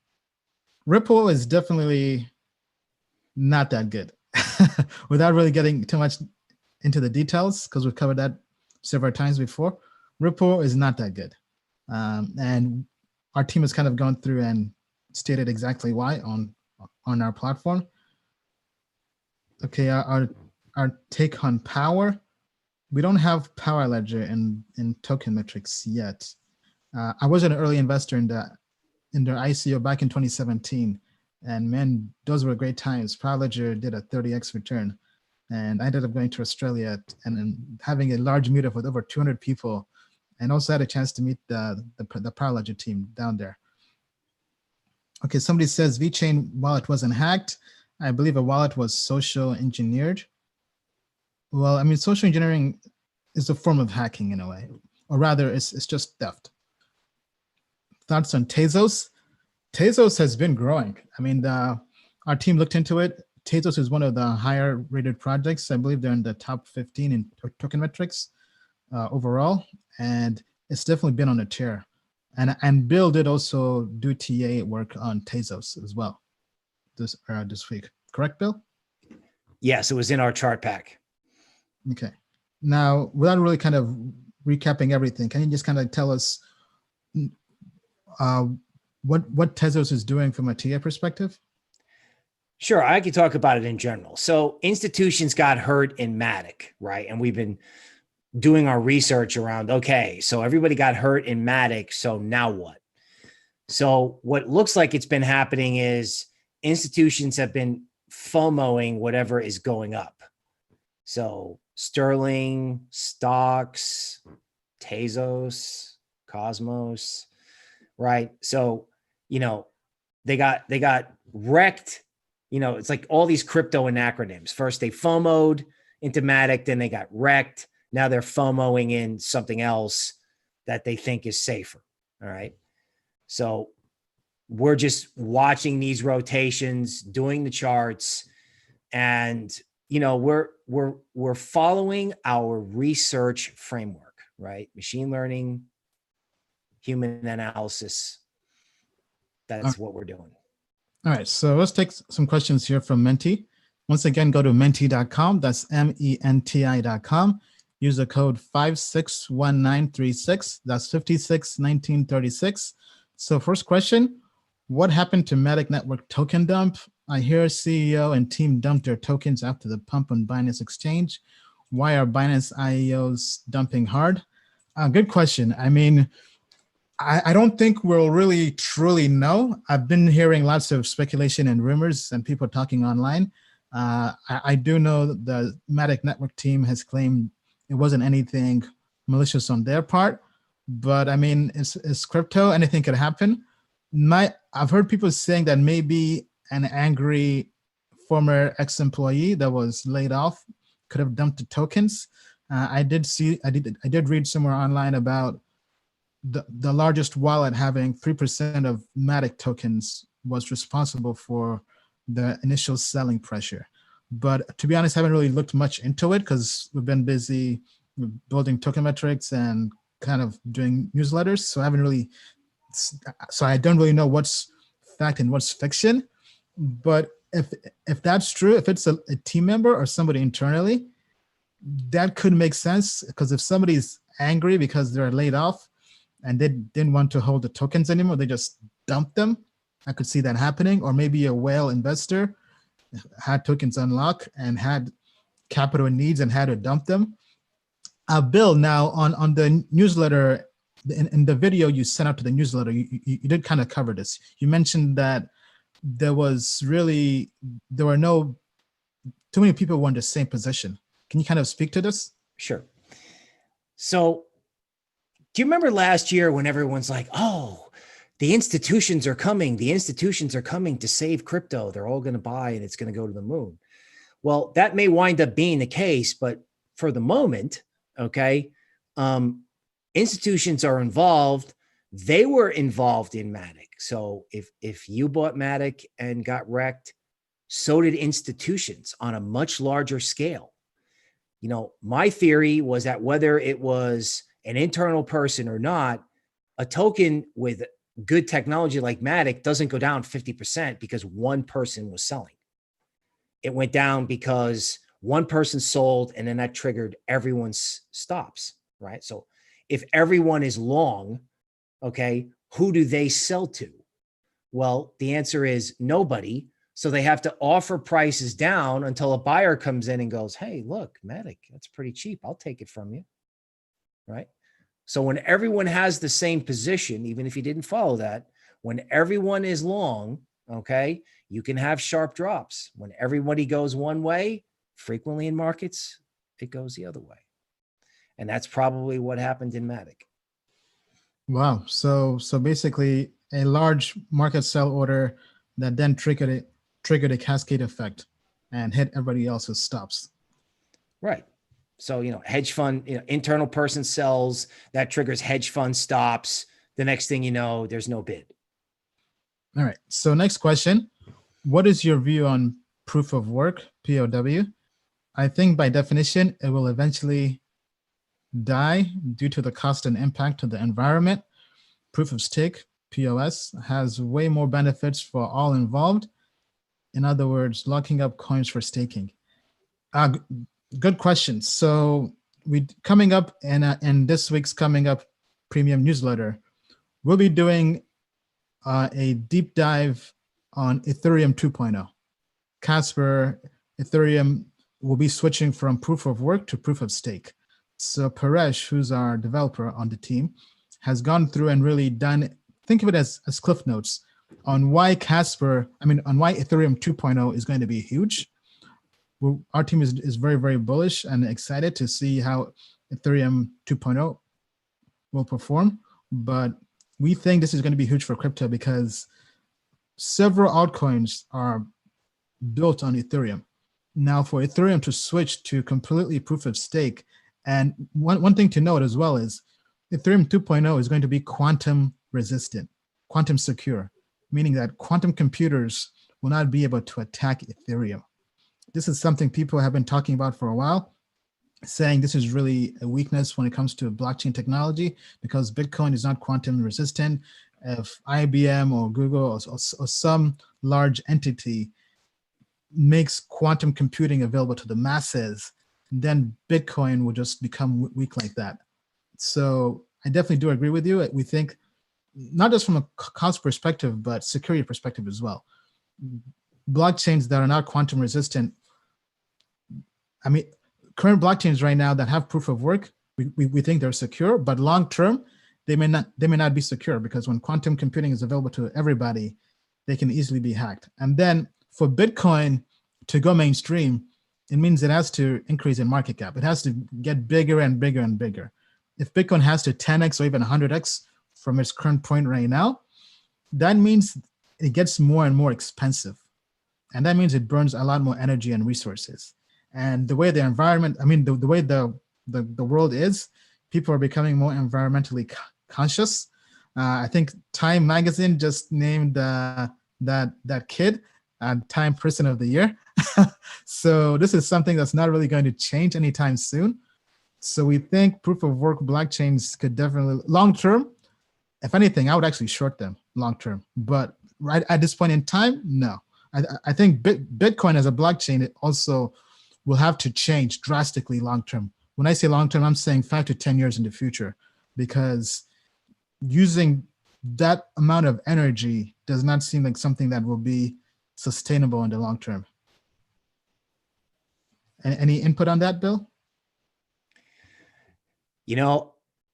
Ripple is definitely not that good. Without really getting too much into the details, because we've covered that several times before, Ripple is not that good. And our team has kind of gone through and stated exactly why on our platform. Okay, our take on Power. We don't have Power Ledger in Token Metrics yet. I was an early investor in their ICO back in 2017, and man, those were great times. Power Ledger did a 30x return, and I ended up going to Australia and having a large meetup with over 200 people, and also had a chance to meet the Power Ledger team down there. Okay, somebody says VeChain, while it wasn't hacked, I believe a wallet was social engineered. Well, I mean, social engineering is a form of hacking in a way, or rather, it's just theft. Thoughts on Tezos? Tezos has been growing. I mean, our team looked into it. Tezos is one of the higher rated projects. I believe they're in the top 15 in token metrics overall, and it's definitely been on a tear. And Bill did also do TA work on Tezos as well this week. Correct, Bill? Yes, it was in our chart pack. Okay. Now, without really kind of recapping everything, can you just kind of tell us what Tezos is doing from a TA perspective? Sure, I could talk about it in general. So institutions got hurt in Matic, right? And we've been doing our research around, okay, so everybody got hurt in Matic, so now what? So what looks like it's been happening is institutions have been FOMOing whatever is going up. So Sterling, stocks, Tezos, Cosmos, right? So, they got wrecked. It's like all these crypto acronyms. First they FOMO'd into Matic, then they got wrecked. Now they're FOMOing in something else that they think is safer. All right. So we're just watching these rotations, doing the charts, and we're following our research framework, right? Machine learning, human analysis. That's what we're doing. All right, so let's take some questions here from Menti. Once again, go to menti.com. That's MENTI.com. Use the code 561936. That's 561936. So first question, what happened to Matic Network token dump? I hear CEO and team dumped their tokens after the pump on Binance Exchange. Why are Binance IEOs dumping hard? Good question. I mean, I don't think we'll really truly know. I've been hearing lots of speculation and rumors and people talking online. I do know that the Matic Network team has claimed it wasn't anything malicious on their part, but I mean, it's crypto, anything could happen. I've heard people saying that maybe an angry former ex-employee that was laid off could have dumped the tokens. I did read somewhere online about the largest wallet having 3% of Matic tokens was responsible for the initial selling pressure. But to be honest, I haven't really looked much into it because we've been busy building token metrics and kind of doing newsletters. So I don't really know what's fact and what's fiction. But if that's true, if it's a team member or somebody internally, that could make sense, because if somebody's angry because they're laid off and they didn't want to hold the tokens anymore, they just dumped them. I could see that happening. Or maybe a whale investor had tokens unlocked and had capital needs and had to dump them. Bill, now on the newsletter, in the video you sent out to the newsletter, you did kind of cover this. You mentioned that there were no too many people were in the same position. Can you kind of speak to this? Sure. So do you remember last year when everyone's like, oh, the institutions are coming. The institutions are coming to save crypto. They're all going to buy and it's going to go to the moon. Well, that may wind up being the case, but for the moment, okay, institutions are involved. They were involved in Matic. So if you bought Matic and got wrecked, so did institutions on a much larger scale. My theory was that whether it was an internal person or not, a token with good technology like Matic doesn't go down 50% because one person was selling. It went down because one person sold, and then that triggered everyone's stops, right? So if everyone is long, okay, who do they sell to? Well, the answer is nobody. So they have to offer prices down until a buyer comes in and goes, hey, look, Matic, that's pretty cheap. I'll take it from you, right? So when everyone has the same position, even if you didn't follow that, when everyone is long, okay, you can have sharp drops. When everybody goes one way, frequently in markets, it goes the other way. And that's probably what happened in Matic. Wow. So basically a large market sell order that then triggered a cascade effect and hit everybody else's stops. Right. So, hedge fund, internal person sells, that triggers hedge fund stops. The next thing you know, there's no bid. All right. So next question. What is your view on proof of work, POW? I think by definition, it will eventually die due to the cost and impact to the environment. Proof of stake, POS, has way more benefits for all involved. In other words, locking up coins for staking. Good question. So we coming up in this week's coming up premium newsletter, we'll be doing a deep dive on Ethereum 2.0. Casper, Ethereum will be switching from proof of work to proof of stake. So Paresh, who's our developer on the team, has gone through and really done, think of it as cliff notes on why on why Ethereum 2.0 is going to be huge. Our team is very, very bullish and excited to see how Ethereum 2.0 will perform. But we think this is going to be huge for crypto because several altcoins are built on Ethereum. Now, for Ethereum to switch to completely proof of stake, and one thing to note as well is Ethereum 2.0 is going to be quantum resistant, quantum secure, meaning that quantum computers will not be able to attack Ethereum. This is something people have been talking about for a while, saying this is really a weakness when it comes to blockchain technology because Bitcoin is not quantum resistant. If IBM or Google or some large entity makes quantum computing available to the masses, then Bitcoin will just become weak like that. So I definitely do agree with you. We think not just from a cost perspective, but security perspective as well. Blockchains that are not quantum resistant, current blockchains right now that have proof of work, we think they're secure, but long term, they may not be secure because when quantum computing is available to everybody, they can easily be hacked. And then for Bitcoin to go mainstream, it means it has to increase in market cap. It has to get bigger and bigger and bigger. If Bitcoin has to 10x or even 100x from its current point right now, that means it gets more and more expensive. And that means it burns a lot more energy and resources. And the way the environment, the way the world is, people are becoming more environmentally conscious. I think Time Magazine just named that kid Time Person of the Year. So this is something that's not really going to change anytime soon. So we think proof of work blockchains could definitely, long term, if anything, I would actually short them long term. But right at this point in time, no. I think Bitcoin as a blockchain, it also will have to change drastically long term. When I say long term, I'm saying 5 to 10 years in the future, because using that amount of energy does not seem like something that will be sustainable in the long term. Any input on that, Bill?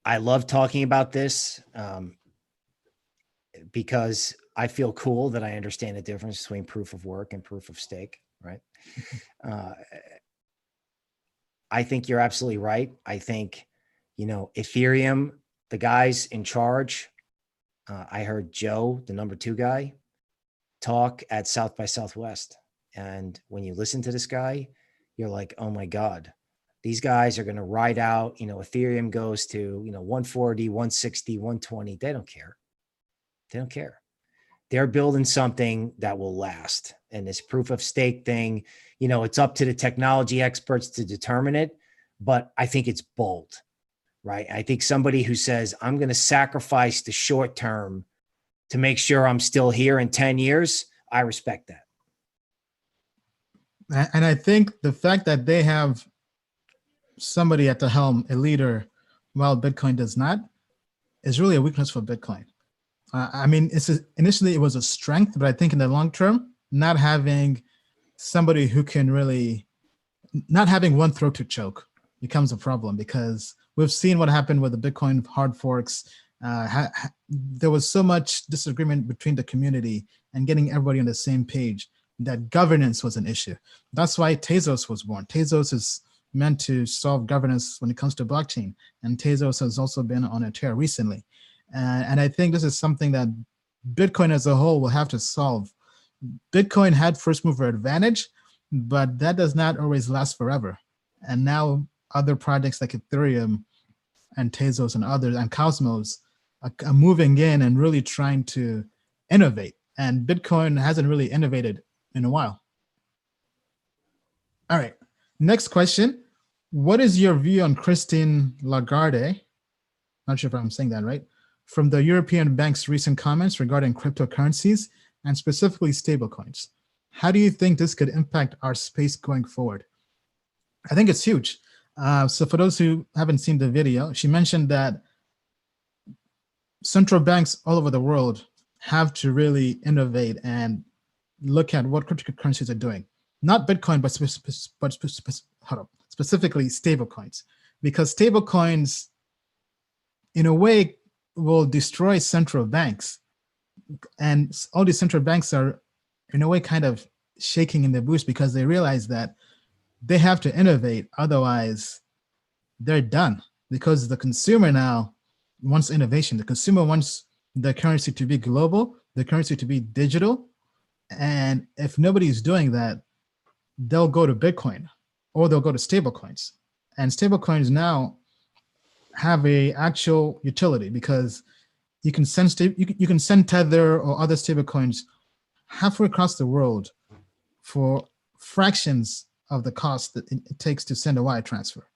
I love talking about this because I feel cool that I understand the difference between proof of work and proof of stake, right? I think you're absolutely right. I think, Ethereum, the guys in charge, I heard Joe, the number 2 guy, talk at South by Southwest. And when you listen to this guy, you're like, oh my God, these guys are going to ride out, Ethereum goes to, 140, 160, 120. They don't care. They don't care. They're building something that will last. And this proof of stake thing, it's up to the technology experts to determine it, but I think it's bold, right? I think somebody who says, I'm going to sacrifice the short term to make sure I'm still here in 10 years, I respect that. And I think the fact that they have somebody at the helm, a leader, while Bitcoin does not, is really a weakness for Bitcoin. Initially it was a strength, but I think in the long term, not having somebody who can really, not having one throat to choke becomes a problem, because we've seen what happened with the Bitcoin hard forks. There was so much disagreement between the community and getting everybody on the same page that governance was an issue. That's why Tezos was born. Tezos is meant to solve governance when it comes to blockchain, and Tezos has also been on a tear recently. And I think this is something that Bitcoin as a whole will have to solve, Bitcoin had first mover advantage, but that does not always last forever. And now other projects like Ethereum and Tezos and others and Cosmos are moving in and really trying to innovate. And Bitcoin hasn't really innovated in a while. All right. Next question. What is your view on Christine Lagarde? Not sure if I'm saying that right. From the European Bank's recent comments regarding cryptocurrencies and specifically stablecoins. How do you think this could impact our space going forward? I think it's huge. So for those who haven't seen the video, she mentioned that central banks all over the world have to really innovate and look at what cryptocurrencies are doing. Not Bitcoin, but specifically stablecoins, because stablecoins, in a way, will destroy central banks. And all these central banks are, in a way, kind of shaking in their boots because they realize that they have to innovate. Otherwise, they're done, because the consumer now wants innovation. The consumer wants the currency to be global, the currency to be digital. And if nobody's doing that, they'll go to Bitcoin or they'll go to stablecoins. And stablecoins now have a actual utility because you can send you can send Tether or other stablecoins halfway across the world for fractions of the cost that it takes to send a wire transfer.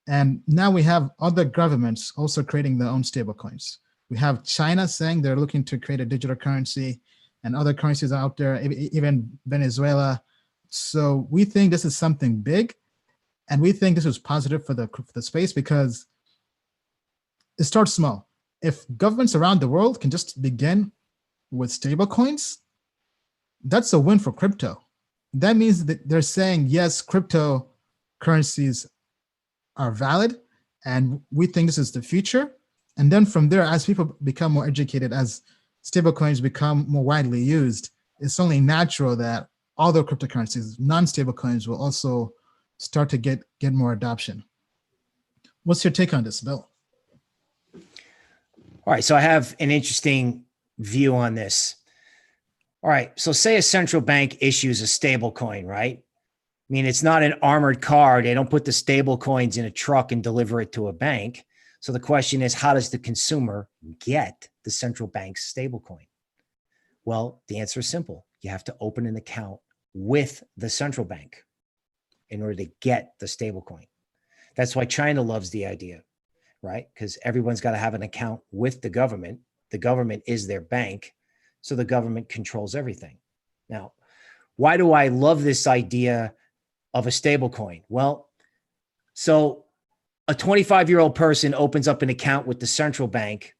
And now we have other governments also creating their own stablecoins. We have China saying they're looking to create a digital currency, and other currencies out there, even Venezuela. So we think this is something big, and we think this is positive for the space because it starts small. If governments around the world can just begin with stablecoins, that's a win for crypto. That means that they're saying, yes, cryptocurrencies are valid, and we think this is the future. And then from there, as people become more educated, as stablecoins become more widely used, it's only natural that other cryptocurrencies, non-stable coins, will also start to get more adoption. What's your take on this, Bill? All right, so I have an interesting view on this. All right, so say a central bank issues a stable coin, right? I mean, it's not an armored car. They don't put the stable coins in a truck and deliver it to a bank. So the question is, how does the consumer get the central bank's stable coin? Well, the answer is simple. You have to open an account with the central bank in order to get the stable coin. That's why China loves the idea, right? Because everyone's got to have an account with the government. The government is their bank, so the government controls everything. Now, why do I love this idea of a stable coin? Well, so a 25-year-old person opens up an account with the central bank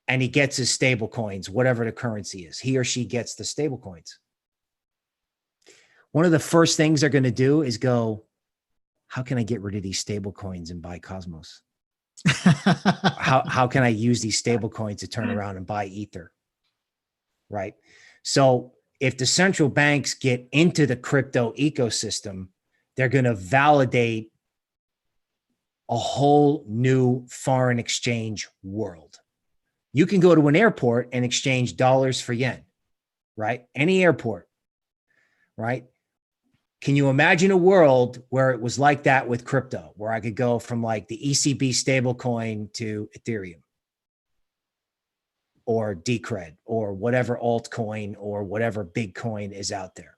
and he gets his stable coins, whatever the currency is. He or she gets the stable coins. One of the first things they're going to do is go, how can I get rid of these stable coins and buy Cosmos? How can I use these stable coins to turn around and buy Ether? Right? So if the central banks get into the crypto ecosystem, they're going to validate a whole new foreign exchange world. You can go to an airport and exchange dollars for yen, right? Any airport, right? Can you imagine a world where it was like that with crypto, where I could go from like the ECB stablecoin to Ethereum or Decred or whatever altcoin or whatever big coin is out there?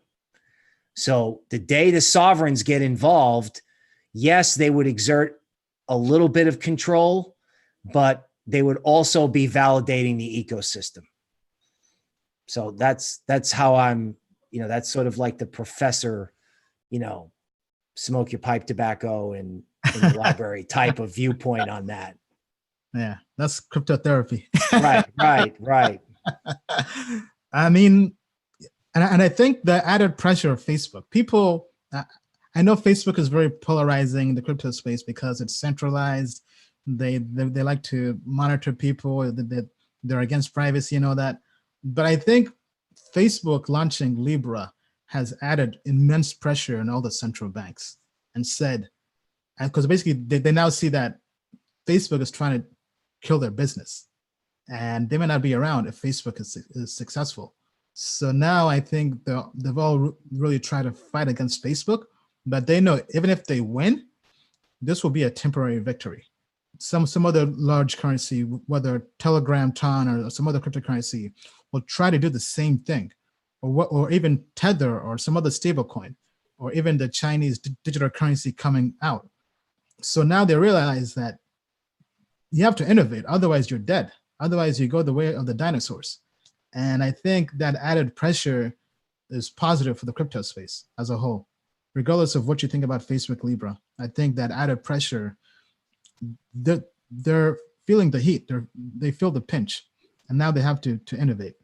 So the day the sovereigns get involved, yes, they would exert a little bit of control, but they would also be validating the ecosystem. So that's how I'm, that's sort of like the professor, smoke your pipe tobacco in the library type of viewpoint on that. Yeah, that's cryptotherapy. Right. I mean, and I think the added pressure of Facebook, people, I know Facebook is very polarizing the crypto space because it's centralized. They like to monitor people. They're against privacy and all that. But I think Facebook launching Libra has added immense pressure on all the central banks and said, because basically they now see that Facebook is trying to kill their business, and they may not be around if Facebook is successful. So now I think they've all really tried to fight against Facebook, but they know even if they win, this will be a temporary victory. Some other large currency, whether Telegram, Ton, or some other cryptocurrency, will try to do the same thing, or even Tether or some other stablecoin, or even the Chinese digital currency coming out. So now they realize that you have to innovate, otherwise you're dead. Otherwise you go the way of the dinosaurs. And I think that added pressure is positive for the crypto space as a whole, regardless of what you think about Facebook Libra. I think that added pressure, they're feeling the heat. They feel the pinch, and now they have to innovate.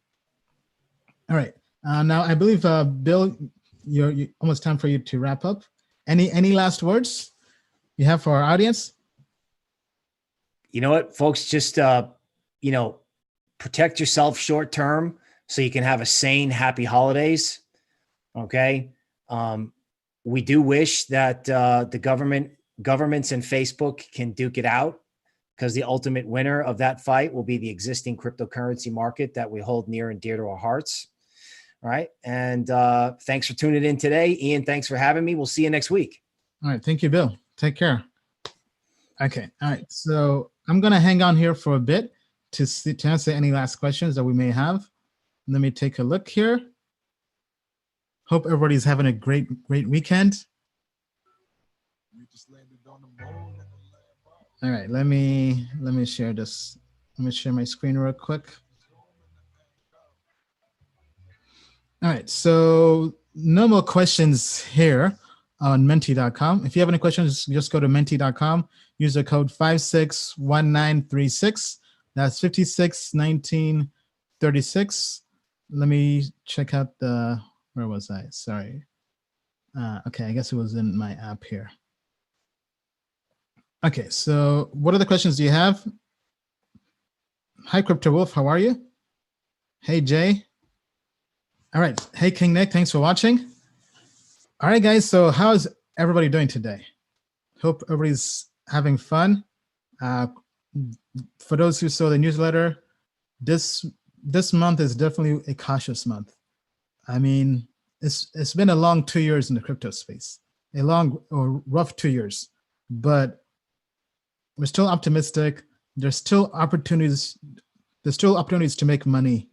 All right. Now I believe Bill, you're almost time for you to wrap up. Any last words you have for our audience? You know what, folks, just, protect yourself short term so you can have a sane, happy holidays. Okay. We do wish that the governments and Facebook can duke it out, because the ultimate winner of that fight will be the existing cryptocurrency market that we hold near and dear to our hearts. All right. And thanks for tuning in today. Ian, thanks for having me. We'll see you next week. All right. Thank you, Bill. Take care. Okay. All right. So I'm going to hang on here for a bit to answer any last questions that we may have. Let me take a look here. Hope everybody's having a great weekend. All right. Let me share this. Let me share my screen real quick. All right. So no more questions here on menti.com. If you have any questions, just go to menti.com. Use the code 561936. That's 561936. Let me check out the, where was I? Sorry. Okay, I guess it was in my app here. Okay, so what other questions do you have? Hi, Crypto Wolf, how are you? Hey, Jay. All right. Hey, King Nick, thanks for watching. All right, guys, so how's everybody doing today? Hope everybody's having fun. For those who saw the newsletter, this month is definitely a cautious month. I mean, it's been a long 2 years in the crypto space, a long or rough 2 years, but we're still optimistic. There's still opportunities to make money,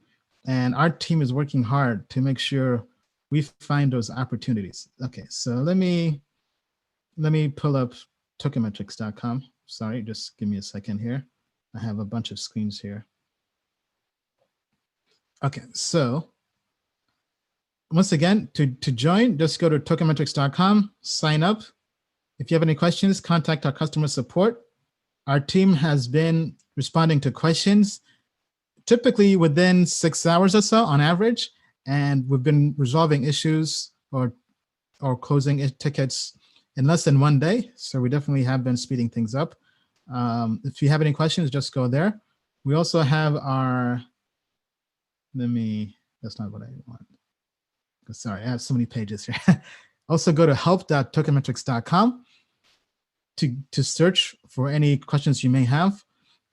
and our team is working hard to make sure we find those opportunities. Okay, so let me pull up tokenmetrics.com. Sorry, just give me a second here. I have a bunch of screens here. Okay, so once again, to join, just go to tokenmetrics.com, sign up. If you have any questions, contact our customer support. Our team has been responding to questions typically within 6 hours or so on average, and we've been resolving issues or closing tickets in less than 1 day. So we definitely have been speeding things up. If you have any questions, just go there. We also have our, that's not what I want. Sorry, I have so many pages here. Also go to help.tokenmetrics.com to search for any questions you may have.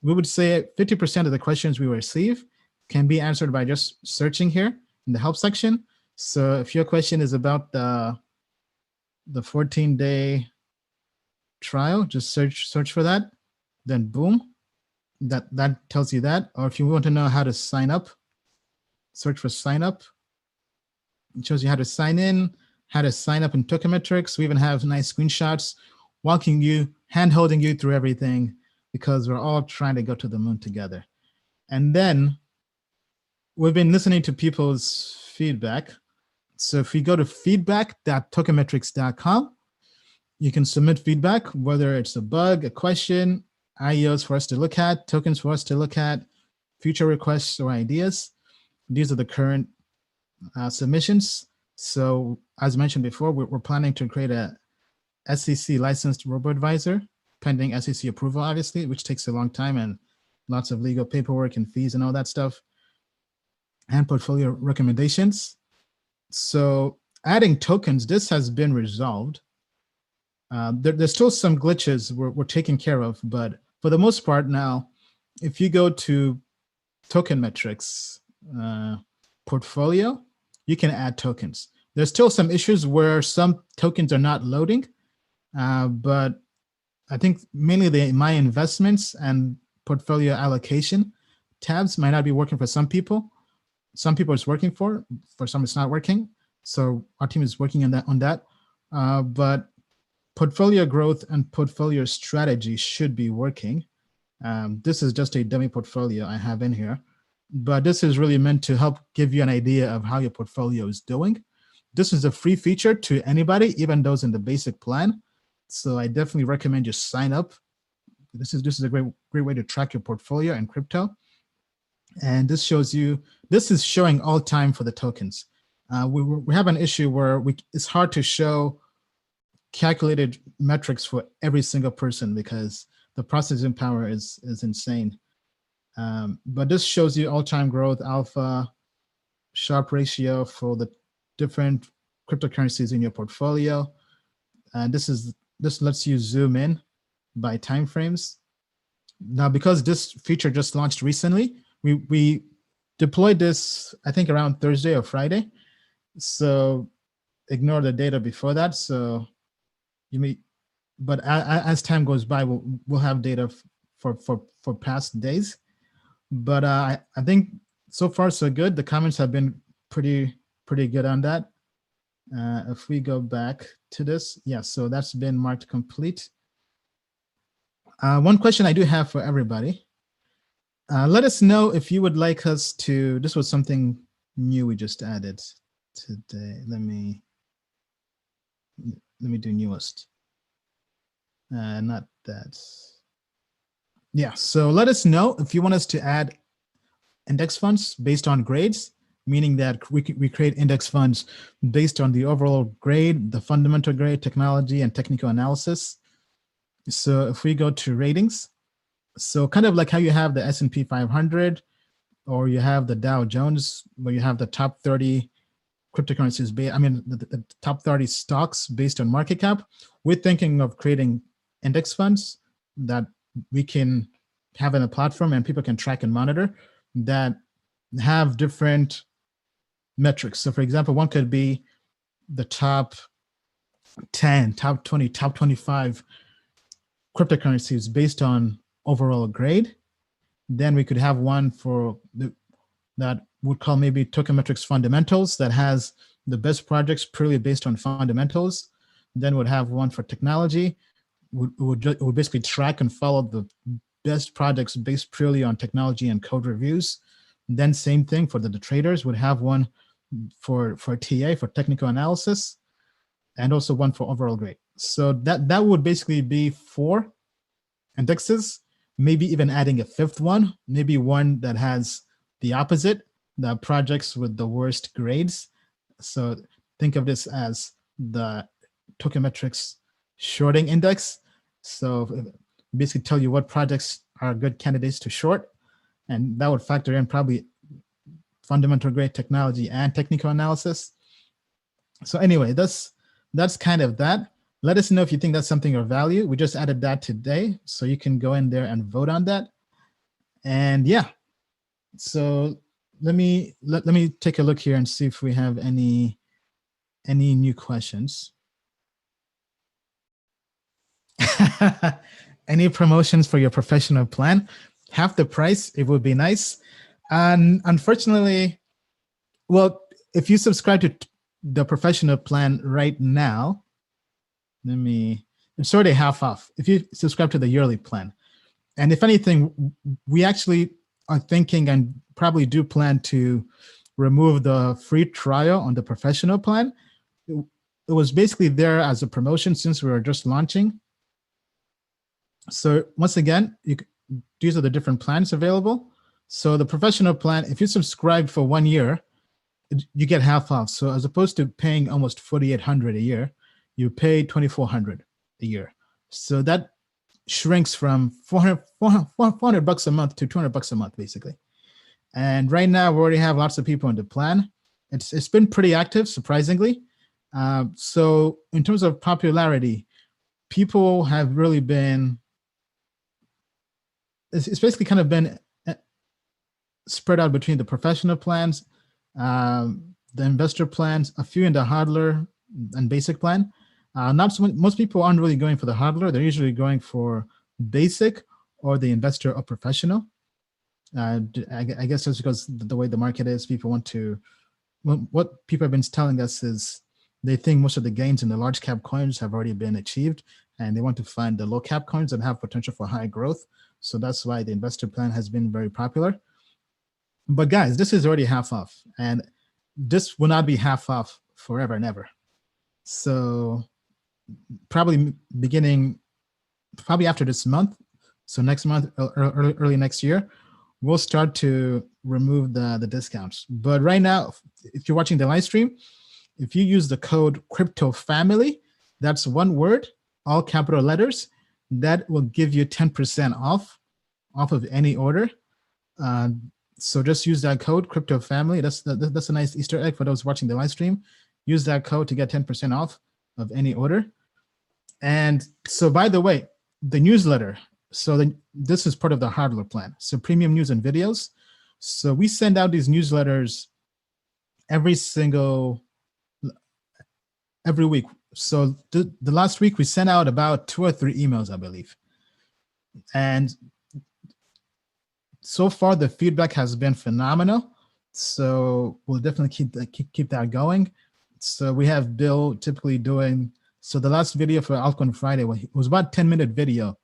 We would say 50% of the questions we receive can be answered by just searching here in the help section. So if your question is about the 14-day trial, just search for that, then boom, that tells you that. Or if you want to know how to sign up, search for sign up. It shows you how to sign in, how to sign up in Tokenmetrics. We even have nice screenshots walking you, hand-holding you through everything, because we're all trying to go to the moon together. And then we've been listening to people's feedback. So if you go to feedback.tokenmetrics.com, you can submit feedback, whether it's a bug, a question, IEOs for us to look at, tokens for us to look at, future requests or ideas. These are the current submissions. So as mentioned before, we're planning to create a SEC licensed robo-advisor, pending SEC approval, obviously, which takes a long time and lots of legal paperwork and fees and all that stuff, and portfolio recommendations. So adding tokens, this has been resolved. There's still some glitches we're taking care of, but for the most part now, if you go to Token Metrics, portfolio, you can add tokens. There's still some issues where some tokens are not loading, but I think mainly the my investments and portfolio allocation tabs might not be working for some people. Some people it's working for some it's not working. So our team is working on that. But portfolio growth and portfolio strategy should be working. This is just a dummy portfolio I have in here, but this is really meant to help give you an idea of how your portfolio is doing. This is a free feature to anybody, even those in the basic plan. So I definitely recommend you sign up. This is a great way to track your portfolio in crypto. And this is showing all time for the tokens. We have an issue where it's hard to show calculated metrics for every single person because the processing power is insane. But this shows you all-time growth, alpha, Sharpe ratio for the different cryptocurrencies in your portfolio. And this lets you zoom in by timeframes. Now, because this feature just launched recently, we deployed this, I think, around Thursday or Friday. So ignore the data before that. So but as time goes by, we'll have data for past days. But I think so far so good. The comments have been pretty good on that. If we go back to this, yeah, so that's been marked complete. One question I do have for everybody. Let us know if you would like us to, this was something new we just added today. Let me do newest. Not that. Yeah, so let us know if you want us to add index funds based on grades, meaning that we create index funds based on the overall grade, the fundamental grade, technology, and technical analysis. So if we go to ratings, so kind of like how you have the S&P 500 or you have the Dow Jones, where you have the top 30 cryptocurrencies, the top 30 stocks based on market cap, we're thinking of creating index funds that we can have in a platform and people can track and monitor that have different metrics. So for example, one could be the top 10, top 20, top 25 cryptocurrencies based on overall grade. Then we could have one for that would call maybe token metrics fundamentals that has the best projects purely based on fundamentals. Then we'd have one for technology. Would basically track and follow the best projects based purely on technology and code reviews. Then same thing for the traders, would have one for TA, for technical analysis, and also one for overall grade. So that would basically be 4 indexes, maybe even adding a 5th one, maybe one that has the opposite, the projects with the worst grades. So think of this as the token metrics shorting index. So basically tell you what projects are good candidates to short, and that would factor in probably fundamental grade, technology, and technical analysis. So anyway, that's kind of that. Let us know if you think that's something of value. We just added that today, so you can go in there and vote on that. And yeah, so let me take a look here and see if we have any new questions. Any promotions for your professional plan? Half the price, it would be nice. And unfortunately, well, if you subscribe to the professional plan right now, it's already half off if you subscribe to the yearly plan. And if anything, we actually are thinking and probably do plan to remove the free trial on the professional plan. It was basically there as a promotion since we were just launching. So once again, these are the different plans available. So the professional plan, if you subscribe for 1 year, you get half off. So as opposed to paying almost $4,800 a year, you pay $2,400 a year. So that shrinks from $400 a month to $200 a month, basically. And right now, we already have lots of people on the plan. It's been pretty active, surprisingly. So in terms of popularity, people have really been, it's basically kind of been spread out between the professional plans The investor plans, a few in the hodler and basic plan. Not so much, most people aren't really going for the hodler. They're usually going for basic or the investor or professional. I guess just because the way the market is, people want to. What people have been telling us is they think most of the gains in the large cap coins have already been achieved, and they want to find the low cap coins that have potential for high growth. So that's why the investor plan has been very popular. But guys, this is already half off, and this will not be half off forever and ever. So probably after this month, so next month, early next year, we'll start to remove the discounts. But right now, if you're watching the live stream, if you use the code crypto family, that's one word, all capital letters, that will give you 10% off of any order. So just use that code crypto family. That's a nice Easter egg for those watching the live stream. Use that code to get 10% off of any order. And so, by the way, the newsletter. So this is part of the hardware plan. So premium news and videos. So we send out these newsletters every week. So the last week we sent out about 2 or 3 emails, I believe. And so far the feedback has been phenomenal. So we'll definitely keep that going. So we have Bill typically doing, so the last video for Altcoin Friday was about 10-minute video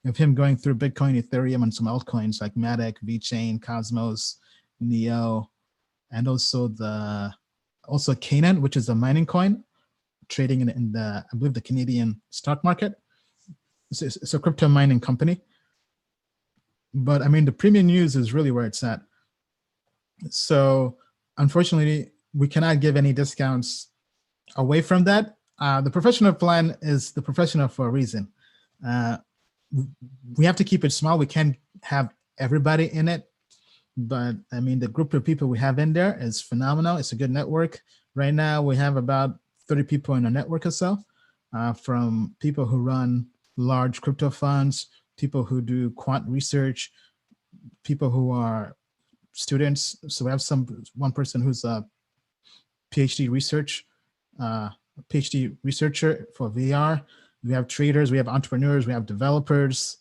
of him going through Bitcoin, Ethereum, and some altcoins like Matic, VeChain, Cosmos, Neo, and also Canaan, which is a mining coin trading in the, I believe, the Canadian stock market. It's a crypto mining company. But I mean, the premium news is really where it's at. So unfortunately, we cannot give any discounts away from that. The professional plan is the professional for a reason. We have to keep it small. We can't have everybody in it. But I mean, the group of people we have in there is phenomenal. It's a good network. Right now, we have about 30 people in a network or so, from people who run large crypto funds, people who do quant research, people who are students. So we have one person who's a PhD researcher for VR. We have traders, we have entrepreneurs, we have developers.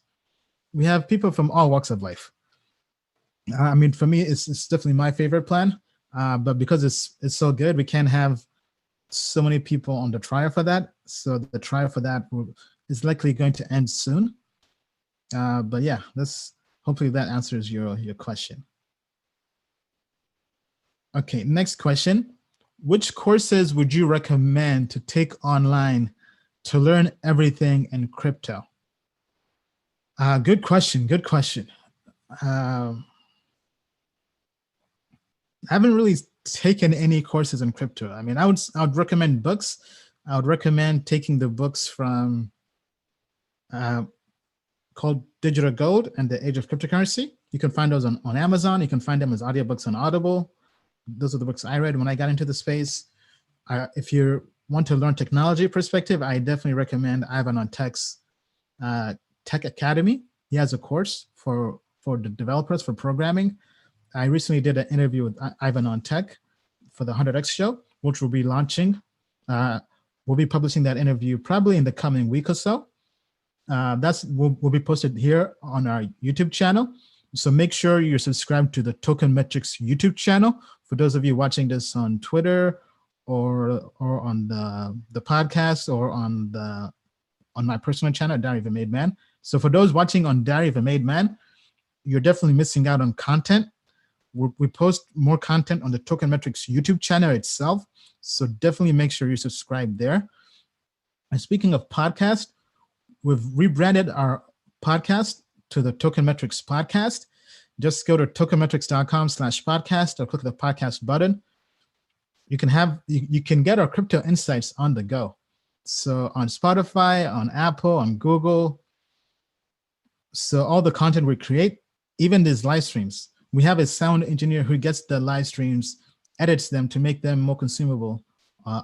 We have people from all walks of life. I mean, for me, it's definitely my favorite plan. But because it's so good, we can't have so many people on the trial for that. So the trial for that is likely going to end soon. But yeah, hopefully that answers your question. Okay, next question. Which courses would you recommend to take online to learn everything in crypto? Good question. I haven't really taken any courses in crypto. I mean, I would recommend books. I would recommend taking the books from called Digital Gold and the Age of Cryptocurrency. You can find those on Amazon. You can find them as audiobooks on Audible. Those are the books I read when I got into the space. If you want to learn technology perspective, I definitely recommend Ivan on Tech's Tech Academy. He has a course for the developers for programming. I recently did an interview with Ivan on Tech for the 100X show, which will be launching. We'll be publishing that interview probably in the coming week or so. Will be posted here on our YouTube channel. So make sure you're subscribed to the Token Metrics YouTube channel. For those of you watching this on Twitter or on the podcast or on my personal channel, Diary of a Made Man. So for those watching on Diary of a Made Man, you're definitely missing out on content. We post more content on the Token Metrics YouTube channel itself. So definitely make sure you subscribe there. And speaking of podcast, we've rebranded our podcast to the Token Metrics podcast. Just go to tokenmetrics.com/podcast or click the podcast button. You can get our crypto insights on the go. So on Spotify, on Apple, on Google. So all the content we create, even these live streams, we have a sound engineer who gets the live streams, edits them to make them more consumable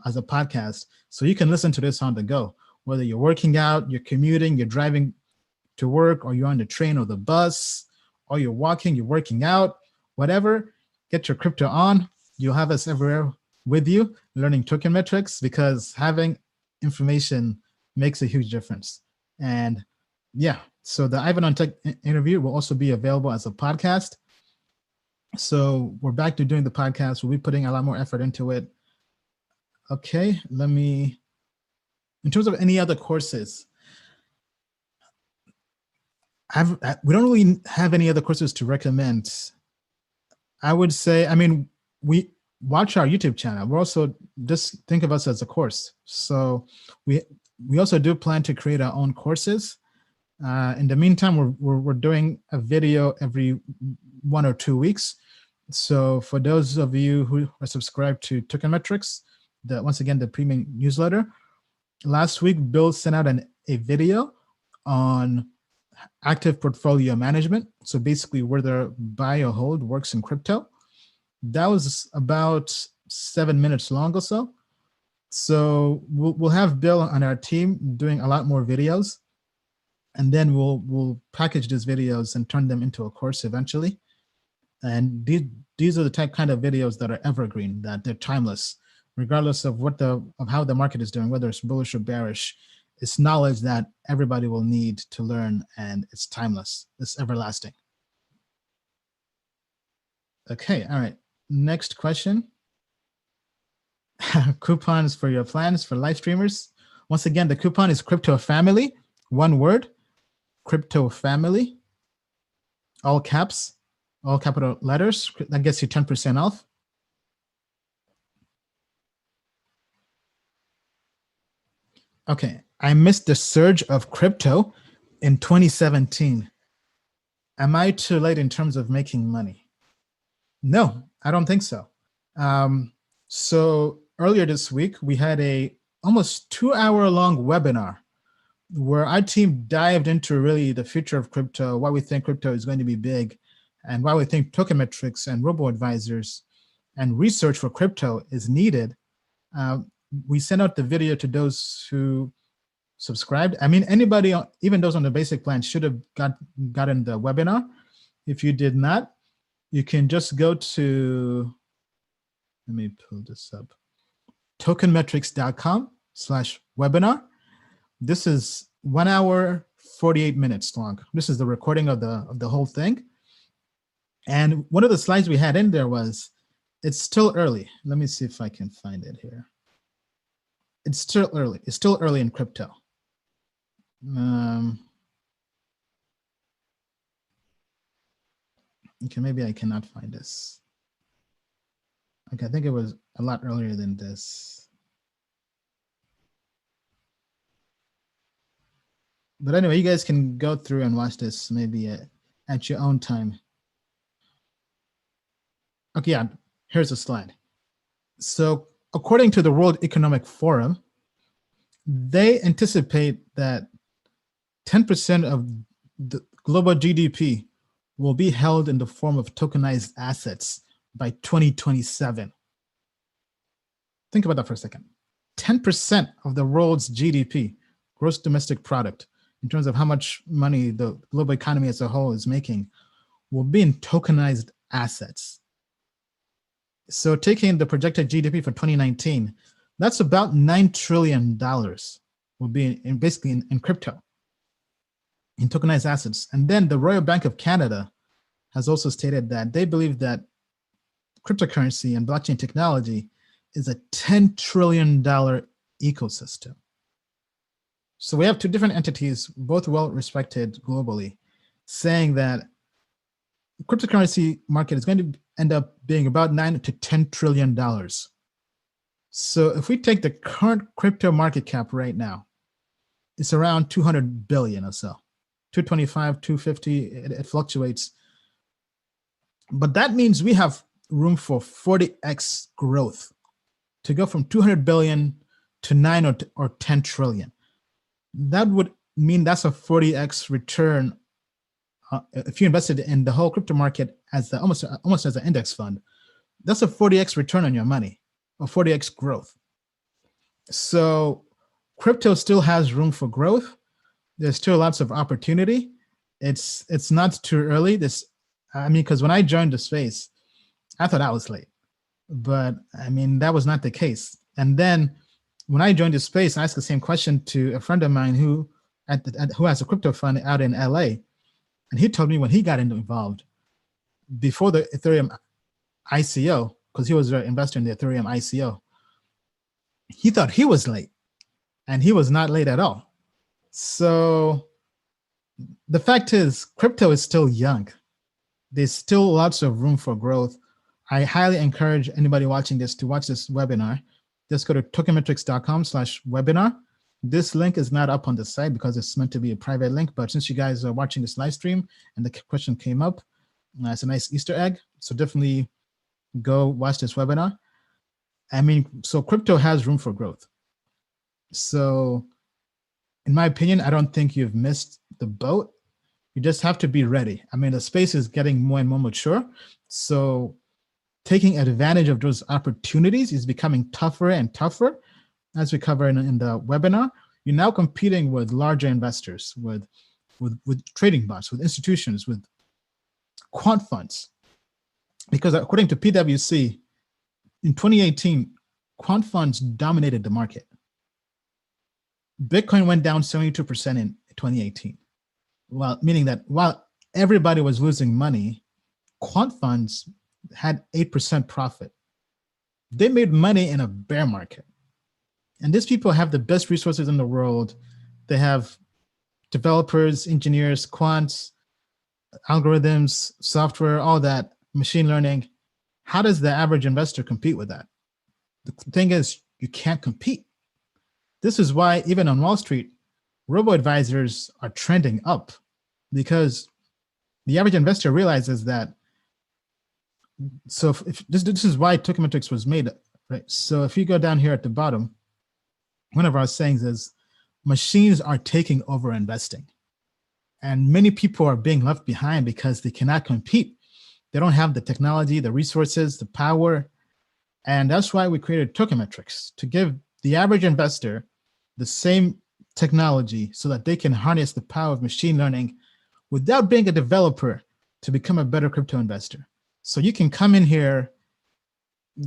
as a podcast. So you can listen to this on the go, whether you're working out, you're commuting, you're driving to work, or you're on the train or the bus, or you're walking, you're working out, whatever, get your crypto on, You'll have us everywhere with you learning token metrics, because having information makes a huge difference. And yeah, so the Ivan on Tech interview will also be available as a podcast. So we're back to doing the podcast. We'll be putting a lot more effort into it. Okay, in terms of any other courses, we don't really have any other courses to recommend. I would say, we watch our YouTube channel. We're also, just think of us as a course. So we also do plan to create our own courses. In the meantime, we're doing a video every 1 or 2 weeks. So for those of you who are subscribed to Token Metrics, once again, the premium newsletter, last week, Bill sent out a video on active portfolio management. So basically whether buy or hold works in crypto. That was about 7 minutes long or so. So we'll have Bill on our team doing a lot more videos. And then we'll package these videos and turn them into a course eventually. And these are the kind of videos that are evergreen, that they're timeless, regardless of how the market is doing, whether it's bullish or bearish. It's knowledge that everybody will need to learn, and it's timeless. It's everlasting. Okay, all right. Next question. Coupons for your plans for live streamers. Once again, the coupon is Crypto Family, one word, Crypto Family, all caps, all capital letters. That gets you 10% off. Okay, I missed the surge of crypto in 2017. Am I too late in terms of making money? No, I don't think so. So earlier this week, we had a almost 2-hour-long webinar where our team dived into really the future of crypto, why we think crypto is going to be big, and why we think token metrics and robo-advisors and research for crypto is needed. We sent out the video to those who subscribed. Anybody, even those on the basic plan, should have gotten the webinar. If you did not, you can just go to, let me pull this up, tokenmetrics.com/webinar. This is 1 hour, 48 minutes long. This is the recording of the whole thing. And one of the slides we had in there was, it's still early. Let me see if I can find it here. It's still early. It's still early in crypto. Okay, maybe I cannot find this. Okay, I think it was a lot earlier than this. But anyway, you guys can go through and watch this maybe at your own time. Okay, yeah, here's a slide. So according to the World Economic Forum, they anticipate that 10% of the global GDP will be held in the form of tokenized assets by 2027. Think about that for a second. 10% of the world's GDP, gross domestic product, in terms of how much money the global economy as a whole is making, will be in tokenized assets. So taking the projected GDP for 2019, that's about $9 trillion will be basically in crypto, in tokenized assets. And then the Royal Bank of Canada has also stated that they believe that cryptocurrency and blockchain technology is a $10 trillion ecosystem. So we have two different entities, both well-respected globally, saying that the cryptocurrency market is going to end up being about $9 to $10 trillion. So if we take the current crypto market cap right now, it's around 200 billion or so, 225, 250, it fluctuates. But that means we have room for 40x growth to go from 200 billion to 9 or 10 trillion. That would mean that's a 40x return if you invested in the whole crypto market as almost as an index fund. That's a 40x return on your money, or 40x growth. So crypto still has room for growth. There's still lots of opportunity. It's not too early. Because when I joined the space, I thought I was late. But I mean, that was not the case. And then when I joined the space, I asked the same question to a friend of mine who who has a crypto fund out in LA. And he told me when he got involved before the Ethereum ICO, because he was an investor in the Ethereum ICO, he thought he was late, and he was not late at all. So the fact is, crypto is still young. There's still lots of room for growth. I highly encourage anybody watching this to watch this webinar. Just go to tokenmetrics.com/webinar. This link is not up on the site because it's meant to be a private link, but since you guys are watching this live stream and the question came up, it's a nice Easter egg. So definitely go watch this webinar. I mean, so crypto has room for growth. So in my opinion, I don't think you've missed the boat. You just have to be ready. I mean, the space is getting more and more mature. So taking advantage of those opportunities is becoming tougher and tougher. As we cover in the webinar, you're now competing with larger investors, with trading bots, with institutions, with quant funds. Because according to PwC, in 2018, quant funds dominated the market. Bitcoin went down 72% in 2018. Well, meaning that while everybody was losing money, quant funds had 8% profit. They made money in a bear market. And these people have the best resources in the world. They have developers, engineers, quants, algorithms, software, all that, machine learning. How does the average investor compete with that? The thing is, you can't compete. This is why even on Wall Street, robo-advisors are trending up, because the average investor realizes that. So if this is why Tokenmetrics was made, right? So if you go down here at the bottom, one of our sayings is, machines are taking over investing. And many people are being left behind because they cannot compete. They don't have the technology, the resources, the power. And that's why we created Tokenmetrics, to give the average investor the same technology so that they can harness the power of machine learning without being a developer to become a better crypto investor. So you can come in here,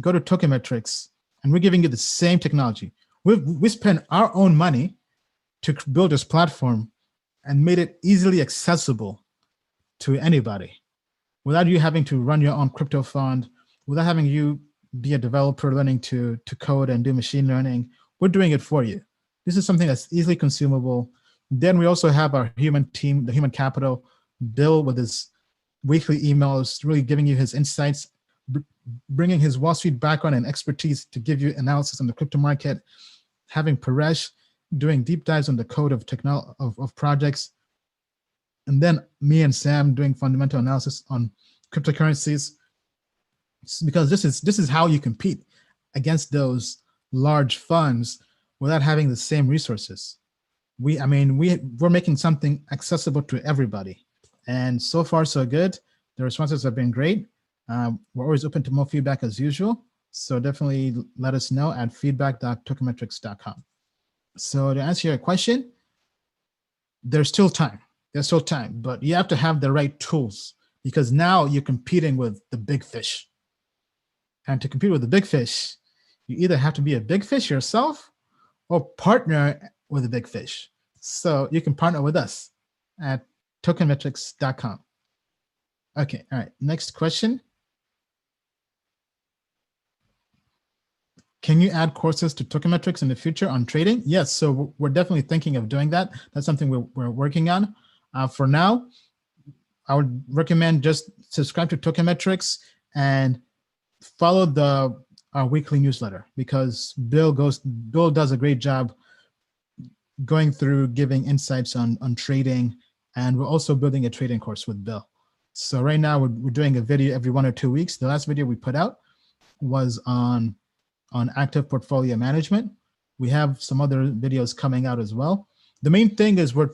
go to Tokenmetrics, and we're giving you the same technology. We spent our own money to build this platform and made it easily accessible to anybody without you having to run your own crypto fund, without having you be a developer learning to code and do machine learning. We're doing it for you. This is something that's easily consumable. Then we also have our human team, the human capital, Bill with his weekly emails, really giving you his insights, bringing his Wall Street background and expertise to give you analysis on the crypto market, having Paresh doing deep dives on the code of projects, and then me and Sam doing fundamental analysis on cryptocurrencies. Because this is how you compete against those large funds without having the same resources. We're making something accessible to everybody, and so far so good. The responses have been great. We're always open to more feedback as usual. So definitely let us know at feedback.tokenmetrics.com. So to answer your question, there's still time. But you have to have the right tools, because now you're competing with the big fish. And to compete with the big fish, you either have to be a big fish yourself or partner with a big fish. So you can partner with us at tokenmetrics.com. Okay, all right, next question. Can you add courses to Tokenmetrics in the future on trading? Yes, so we're definitely thinking of doing that. That's something we're working on. For now, I would recommend just subscribe to Tokenmetrics and follow our weekly newsletter, because Bill does a great job going through giving insights on trading, and we're also building a trading course with Bill. So right now we're doing a video every 1 or 2 weeks. The last video we put out was on active portfolio management. We have some other videos coming out as well. The main thing is we're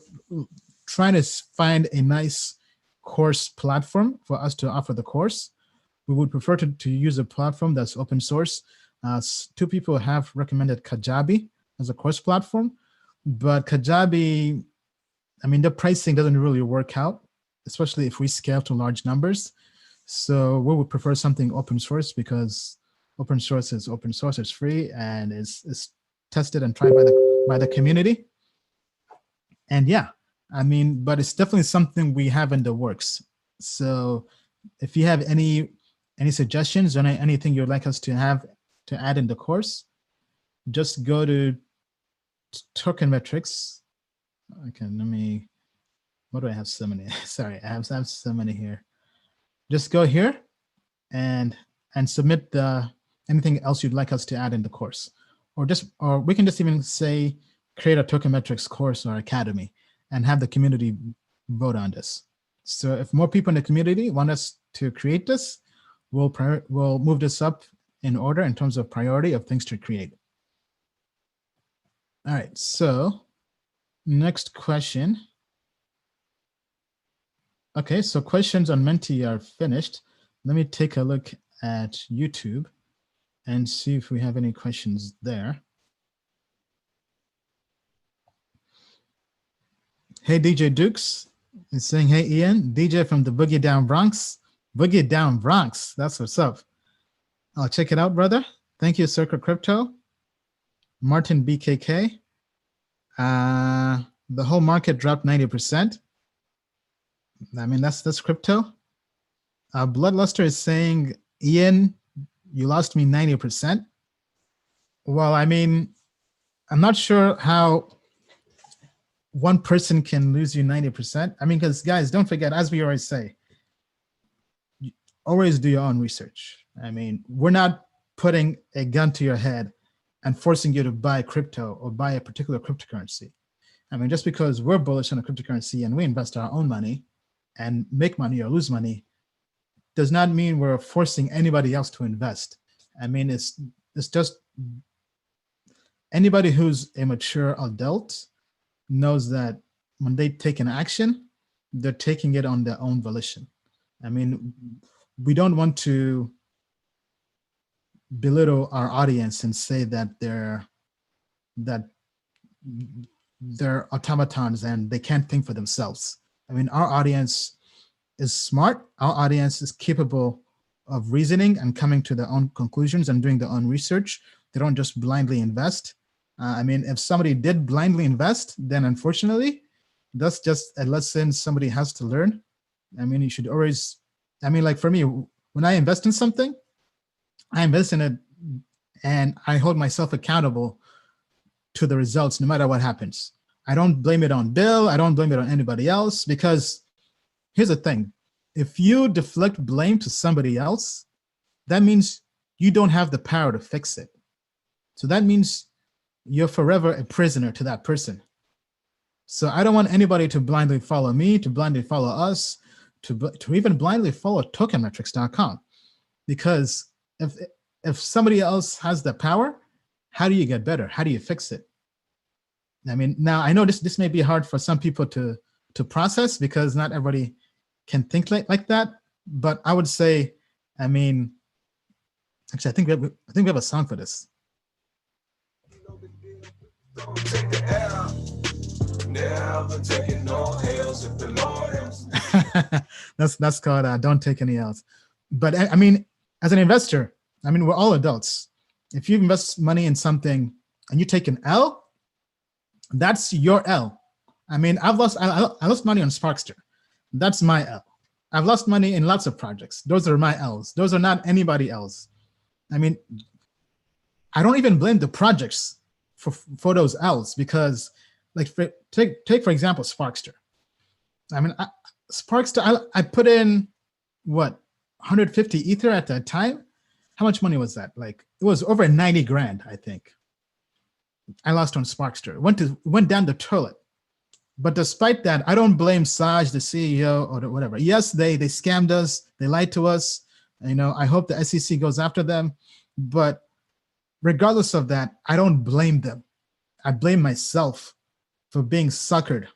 trying to find a nice course platform for us to offer the course. We would prefer to use a platform that's open source. 2 people have recommended Kajabi as a course platform, but Kajabi, the pricing doesn't really work out, especially if we scale to large numbers. So we would prefer something open source, because Open source is open source, it's free, and is tested and tried by the community. And yeah, I mean, but it's definitely something we have in the works. So if you have any suggestions or anything you'd like us to have to add in the course, just go to token metrics. Okay, let me, what do I have so many? Sorry, I have so many here. Just go here and submit the anything else you'd like us to add in the course, or we can just even say create a token metrics course or academy and have the community vote on this. So if more people in the community want us to create this, we'll move this up in order in terms of priority of things to create. All right, so next question. Okay, so questions on Menti are finished. Let me take a look at YouTube and see if we have any questions there. Hey, DJ Dukes is saying, hey, Ian, DJ from the Boogie Down Bronx. Boogie Down Bronx, that's what's up. I'll check it out, brother. Thank you, Circle Crypto. Martin BKK. The whole market dropped 90%. I mean, that's crypto. Bloodluster is saying, Ian, you lost me 90%. Well, I mean, I'm not sure how one person can lose you 90%. I mean, because guys, don't forget, as we always say, always do your own research. I mean, we're not putting a gun to your head and forcing you to buy crypto or buy a particular cryptocurrency. I mean, just because we're bullish on a cryptocurrency and we invest our own money and make money or lose money does not mean we're forcing anybody else to invest. I mean, it's just anybody who's a mature adult knows that when they take an action, they're taking it on their own volition. I mean, we don't want to belittle our audience and say that they're automatons and they can't think for themselves. I mean, our audience is smart. Our audience is capable of reasoning and coming to their own conclusions and doing their own research. They don't just blindly invest. I mean, if somebody did blindly invest, then unfortunately, that's just a lesson somebody has to learn. I mean, you should always, I mean, like for me, when I invest in something, I invest in it and I hold myself accountable to the results no matter what happens. I don't blame it on Bill. I don't blame it on anybody else, because here's the thing. If you deflect blame to somebody else, that means you don't have the power to fix it. So that means you're forever a prisoner to that person. So I don't want anybody to blindly follow me, to blindly follow us, to even blindly follow tokenmetrics.com. Because if somebody else has the power, how do you get better? How do you fix it? I mean, now I know this may be hard for some people to process, because not everybody can think like that. But I would say, I mean, actually, I think we have a song for this. Don't take the L. Never taking no L's if the Lord else. That's called Don't Take Any L's. But I mean, as an investor, I mean, we're all adults. If you invest money in something and you take an L, that's your L. I mean, I lost money on Sparkster. That's my L. I've lost money in lots of projects. Those are my L's. Those are not anybody else. I mean, I don't even blame the projects for those L's, because, like, take for example Sparkster. I mean, Sparkster, I put in what, 150 Ether at that time. How much money was that? Like, it was over 90 grand, I think. I lost on Sparkster. Went down the toilet. But despite that, I don't blame Saj, the CEO, or whatever. Yes, they scammed us. They lied to us. You know, I hope the SEC goes after them. But regardless of that, I don't blame them. I blame myself for being suckered,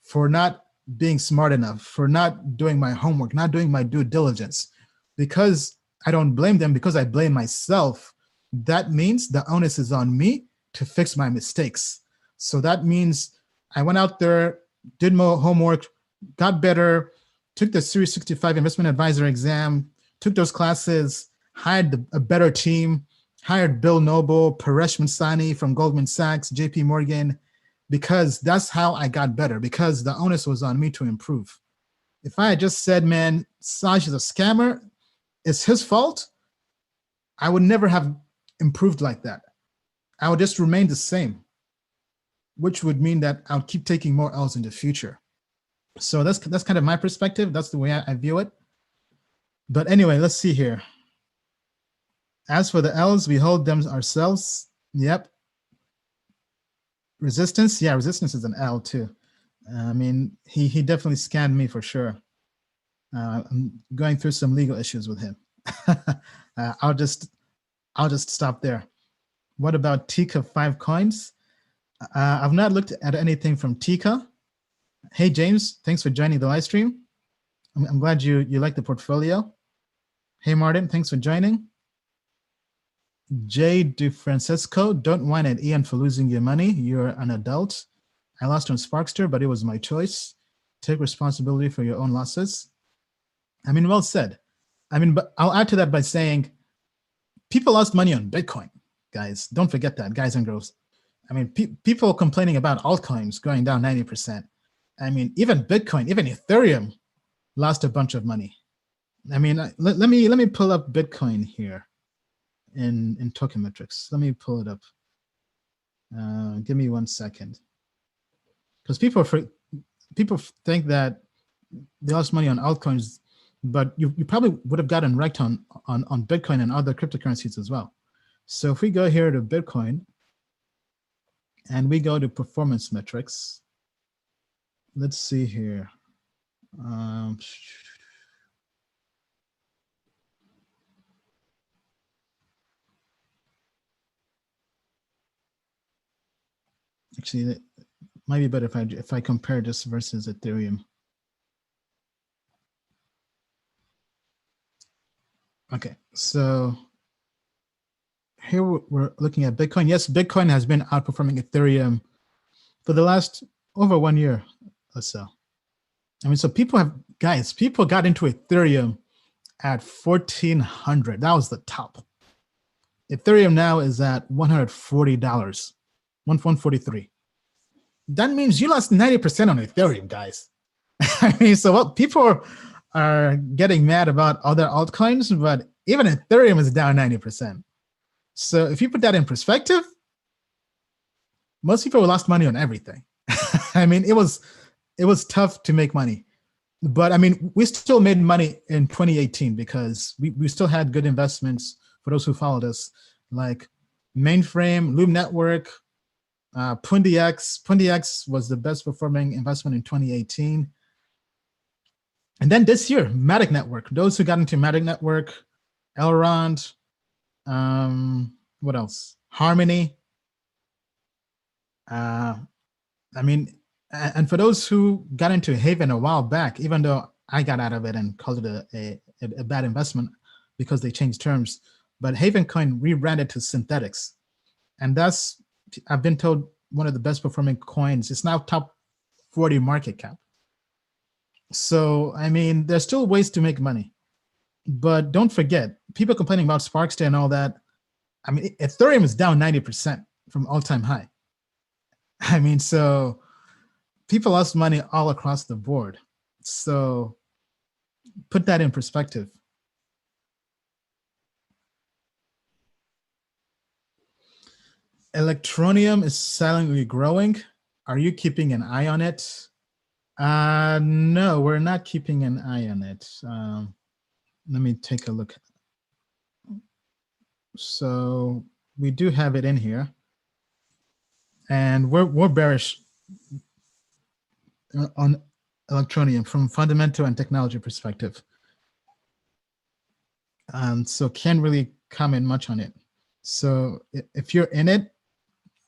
for not being smart enough, for not doing my homework, not doing my due diligence. Because I don't blame them, because I blame myself, that means the onus is on me to fix my mistakes. So that means I went out there, did more homework, got better, took the Series 65 investment advisor exam, took those classes. hired a better team, hired Bill Noble, Paresh Mansani from Goldman Sachs, JP Morgan, because that's how I got better, because the onus was on me to improve. If I had just said, man, Saj is a scammer, it's his fault, I would never have improved like that. I would just remain the same, which would mean that I would keep taking more L's in the future. So that's kind of my perspective. That's the way I view it. But anyway, let's see here. As for the L's, we hold them ourselves. Yep. Resistance, yeah, resistance is an L too. I mean, he definitely scammed me for sure. I'm going through some legal issues with him. I'll just stop there. What about Tika 5 coins? I've not looked at anything from Tika. Hey James, thanks for joining the live stream. I'm glad you like the portfolio. Hey Martin, thanks for joining. Jay DeFrancisco, don't whine at Ian for losing your money. You're an adult. I lost on Sparkster, but it was my choice. Take responsibility for your own losses. I mean, well said. I mean, but I'll add to that by saying people lost money on Bitcoin, guys. Don't forget that, guys and girls. I mean, people complaining about altcoins going down 90%. I mean, even Bitcoin, even Ethereum lost a bunch of money. I mean, let me pull up Bitcoin here in token metrics. Let me pull it up. Give me 1 second. Because people think that they lost money on altcoins, but you probably would have gotten wrecked on Bitcoin and other cryptocurrencies as well. So if we go here to Bitcoin and we go to performance metrics, let's see here. Actually, it might be better if I compare this versus Ethereum. Okay, so here we're looking at Bitcoin. Yes, Bitcoin has been outperforming Ethereum for the last over 1 year or so. I mean, so people got into Ethereum at 1,400. That was the top. Ethereum now is at $140, 143. That means you lost 90% on Ethereum, guys. I mean, so what people are getting mad about other altcoins, but even Ethereum is down 90%. So if you put that in perspective, most people lost money on everything. I mean, it was tough to make money. But I mean, we still made money in 2018 because we still had good investments for those who followed us, like Mainframe, Loom Network, PundiX. PundiX was the best performing investment in 2018. And then this year, Matic Network. Those who got into Matic Network, Elrond, what else? Harmony. I mean, and for those who got into Haven a while back, even though I got out of it and called it a bad investment because they changed terms, but Haven Coin rebranded to Synthetics. And that's, I've been told, one of the best performing coins. It's now top 40 market cap. So, I mean, there's still ways to make money. But don't forget, people complaining about Sparkster and all that. I mean, Ethereum is down 90% from all-time high. I mean, so people lost money all across the board. So put that in perspective. Electronium is silently growing. Are you keeping an eye on it? No, we're not keeping an eye on it. Let me take a look. So we do have it in here. And we're bearish on Electronium from fundamental and technology perspective. So can't really comment much on it. So if you're in it,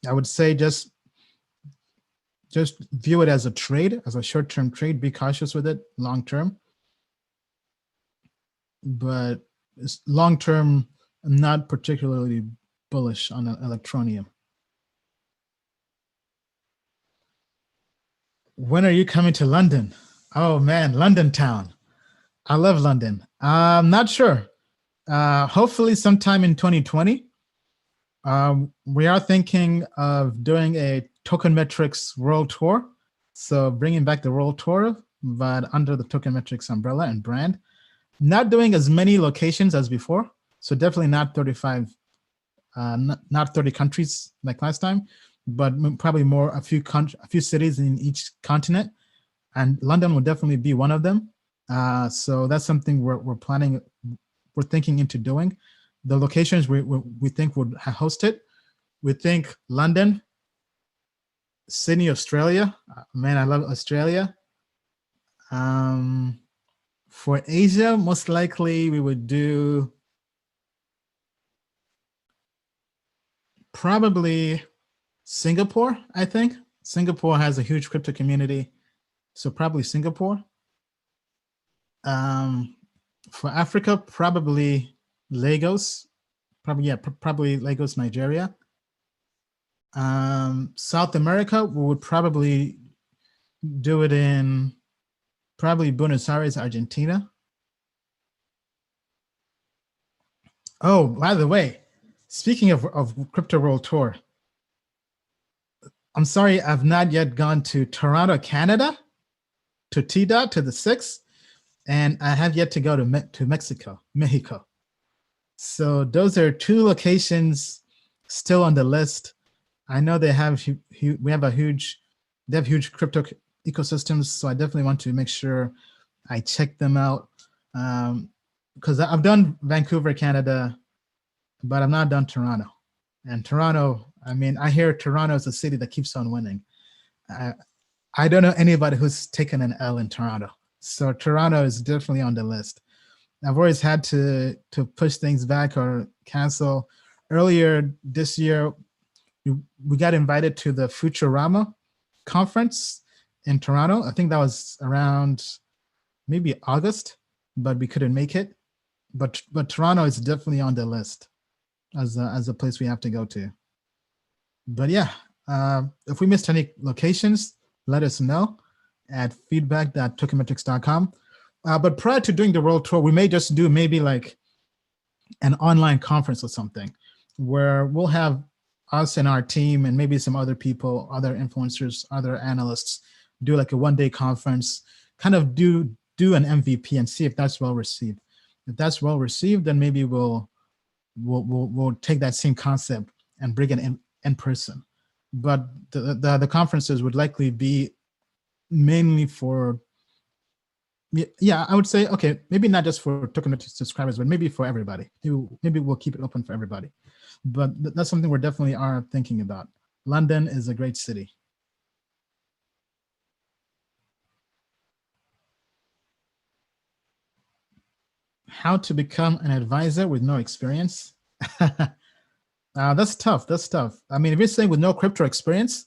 I would say just view it as a trade, as a short-term trade. Be cautious with it long-term. But long-term, I'm not particularly bullish on Electronium. When are you coming to London? Oh man, London town. I love London. I'm not sure. Hopefully sometime in 2020. We are thinking of doing a Token Metrics World Tour. So bringing back the World Tour, but under the Token Metrics umbrella and brand. Not doing as many locations as before. So definitely not 35, not 30 countries like last time, but probably more a few cities in each continent. And London will definitely be one of them. So that's something we're thinking into doing. The locations we think would host it. We think London, Sydney, Australia. Man, I love Australia. For Asia, most likely we would do probably Singapore, I think. Singapore has a huge crypto community. So probably Singapore. For Africa, probably Lagos. Probably Lagos, Nigeria. South America, we would probably do it in probably Buenos Aires, Argentina. Oh, by the way, speaking of Crypto World Tour, I'm sorry I've not yet gone to Toronto, Canada, to TDOT, to the 6th, and I have yet to go to Mexico. So those are 2 locations still on the list. I know they have huge crypto ecosystems, so I definitely want to make sure I check them out. Because I've done Vancouver, Canada, but I've not done Toronto. And Toronto, I mean, I hear Toronto is a city that keeps on winning. I don't know anybody who's taken an L in Toronto. So Toronto is definitely on the list. I've always had to push things back or cancel. Earlier this year, we got invited to the Futurama conference in Toronto. I think that was around maybe August, but we couldn't make it. But Toronto is definitely on the list as a place we have to go to. But yeah, if we missed any locations, let us know at feedback.tokenmetrics.com. But prior to doing the world tour, we may just do maybe like an online conference or something where we'll have us and our team and maybe some other people, other influencers, other analysts, do like a one-day conference, kind of do an MVP and see if that's well received. If that's well received, then maybe we'll take that same concept and bring it in person. But the conferences would likely be mainly for, yeah, I would say, okay, maybe not just for token subscribers, but maybe for everybody. Maybe we'll keep it open for everybody. But that's something we're definitely are thinking about. London is a great city. How to become an advisor with no experience? That's tough. That's tough. I mean, if you're saying with no crypto experience,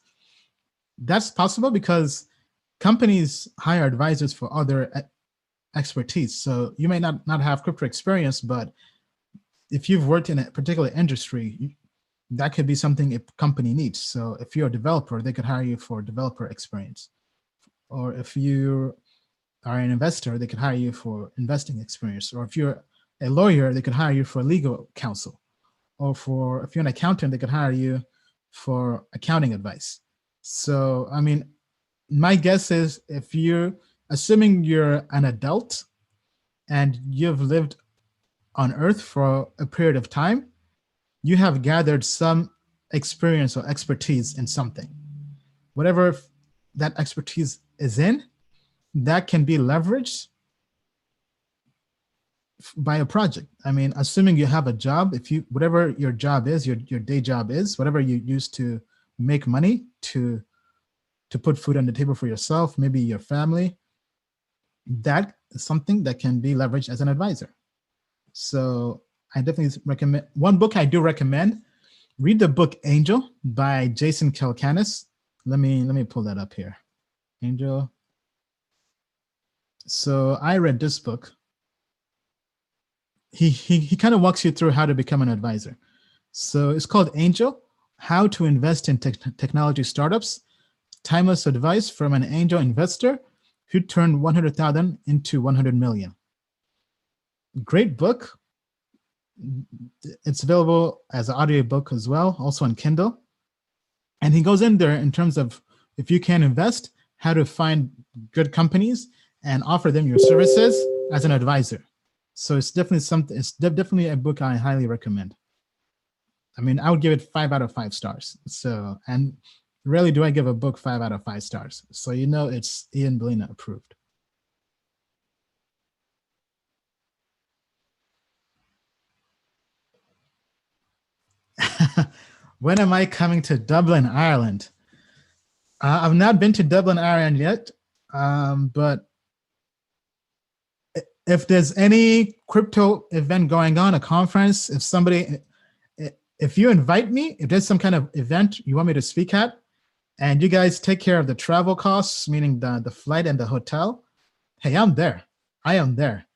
that's possible because companies hire advisors for other expertise. So you may not have crypto experience, but if you've worked in a particular industry, that could be something a company needs. So if you're a developer, they could hire you for developer experience. Or if you are an investor, they could hire you for investing experience. Or if you're a lawyer, they could hire you for legal counsel. Or if you're an accountant, they could hire you for accounting advice. So, I mean, my guess is if assuming you're an adult and you've lived on Earth for a period of time, you have gathered some experience or expertise in something. Whatever that expertise is in, that can be leveraged by a project. I mean, assuming you have a job, whatever your job is, your day job is, whatever you use to make money to put food on the table for yourself, maybe your family, that is something that can be leveraged as an advisor. So I definitely recommend, one book I do recommend, read the book Angel by Jason Calacanis. Let me pull that up here. Angel. So I read this book. He kind of walks you through how to become an advisor. So it's called Angel, How to Invest in Technology Startups, Timeless Advice from an Angel Investor who turned 100,000 into 100 million. Great book. It's available as an audiobook as well, also on Kindle. And he goes in there in terms of if you can invest, how to find good companies and offer them your services as an advisor. So it's definitely something. It's definitely a book I highly recommend. I mean, I would give it 5 out of 5 stars. So, and rarely do I give a book 5 out of 5 stars. So you know it's Ian Belina approved. When am I coming to Dublin, Ireland? I've not been to Dublin, Ireland yet, but if there's any crypto event going on, a conference, if you invite me, if there's some kind of event you want me to speak at, and you guys take care of the travel costs, meaning the flight and the hotel, hey, I'm there. I am there.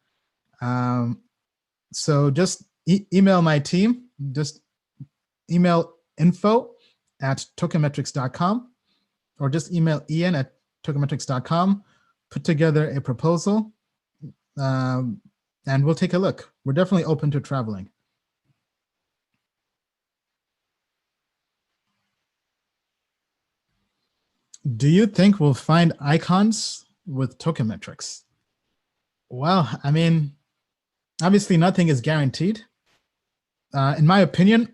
So just email my team. Just email info@tokenmetrics.com, or just email ian@tokenmetrics.com, put together a proposal, and we'll take a look. We're definitely open to traveling. Do you think we'll find icons with token metrics? Well, I mean, obviously nothing is guaranteed. In my opinion,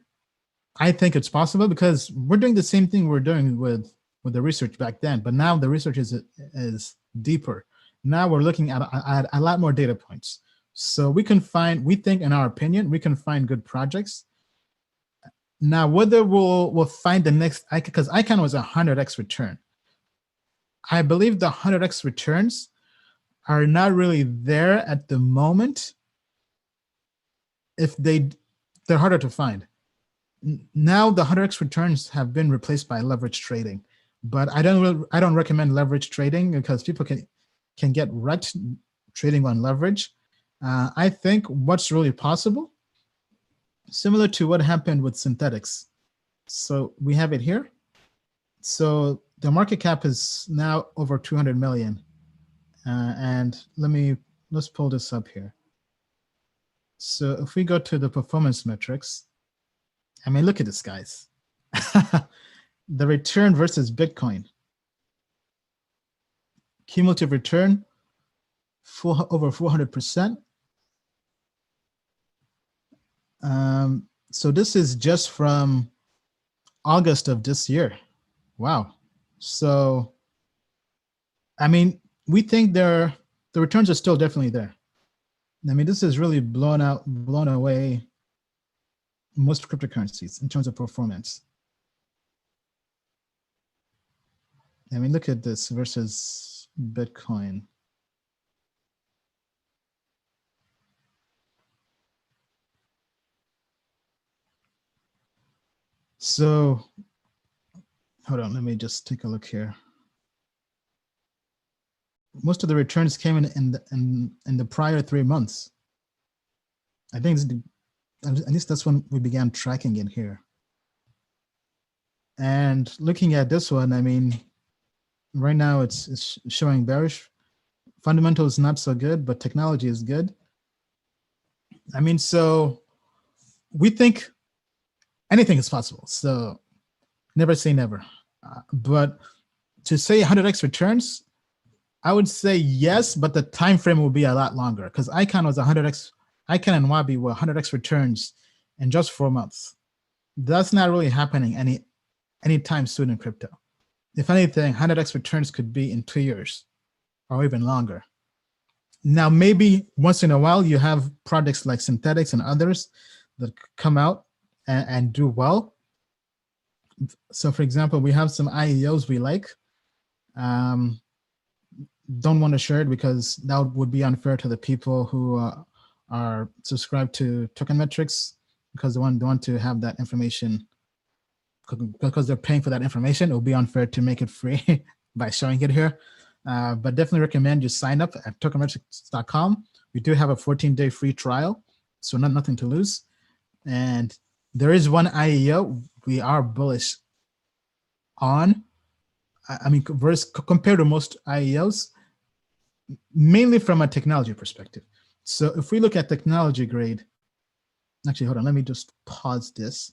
I think it's possible because we're doing the same thing we're doing with the research back then, but now the research is deeper. Now we're looking at a lot more data points. So we think in our opinion, we can find good projects. Now, whether we'll find the next icon, because icon was 100x return. I believe the 100x returns are not really there at the moment. If they're harder to find. Now the 100x returns have been replaced by leverage trading, but I don't recommend leverage trading because people can get wrecked trading on leverage. I think what's really possible, similar to what happened with synthetics. So we have it here. So the market cap is now over 200 million. And let's pull this up here. So if we go to the performance metrics, I mean, look at this, guys. The return versus Bitcoin. Cumulative return, over 400%. So this is just from August of this year. Wow. So, I mean, we think the returns are still definitely there. I mean, this has really blown away most cryptocurrencies in terms of performance. I mean, look at this versus Bitcoin. So, hold on, let me just take a look here. Most of the returns came in the prior 3 months. I think at least that's when we began tracking it here. And looking at this one, I mean, right now it's showing bearish. Fundamentals not so good, but technology is good. I mean, so we think anything is possible. So never say never. But to say 100x returns, I would say yes, but the time frame will be a lot longer because Icon was 100x. Icon and Wabi were 100x returns in just 4 months. That's not really happening anytime soon in crypto. If anything, 100x returns could be in 2 years or even longer. Now, maybe once in a while, you have projects like Synthetics and others that come out and do well. So for example, we have some IEOs we like. Don't want to share it because that would be unfair to the people who are subscribed to Token Metrics because they want to have that information because they're paying for that information. It would be unfair to make it free by showing it here. But definitely recommend you sign up at tokenmetrics.com. We do have a 14-day free trial, so nothing to lose. And there is one IEO we are bullish on. I mean, compared to most IEOs, mainly from a technology perspective. So if we look at technology grade, Actually, hold on. Let me just pause this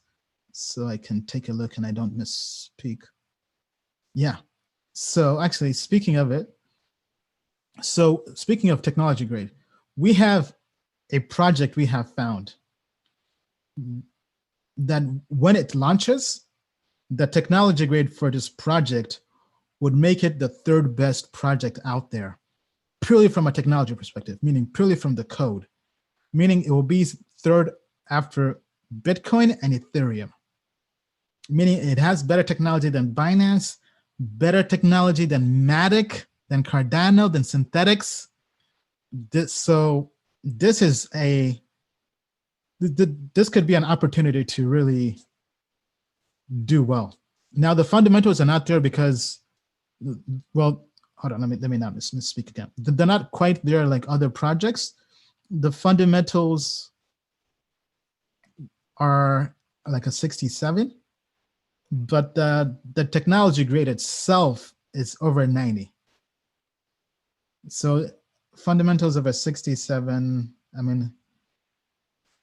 so I can take a look and I don't misspeak. Yeah. So actually, speaking of it, so speaking of technology grade, we have a project we have found that when it launches, the technology grade for this project would make it the third best project out there, purely from a technology perspective, meaning purely from the code, meaning it will be third after Bitcoin and Ethereum, meaning it has better technology than Binance, better technology than Matic, than Cardano, than Synthetics. So this is this could be an opportunity to really do well. Now the fundamentals are not there because, well, hold on, let me not misspeak again. They're not quite there like other projects. The fundamentals are like a 67, but the technology grade itself is over 90. So fundamentals of a 67, I mean,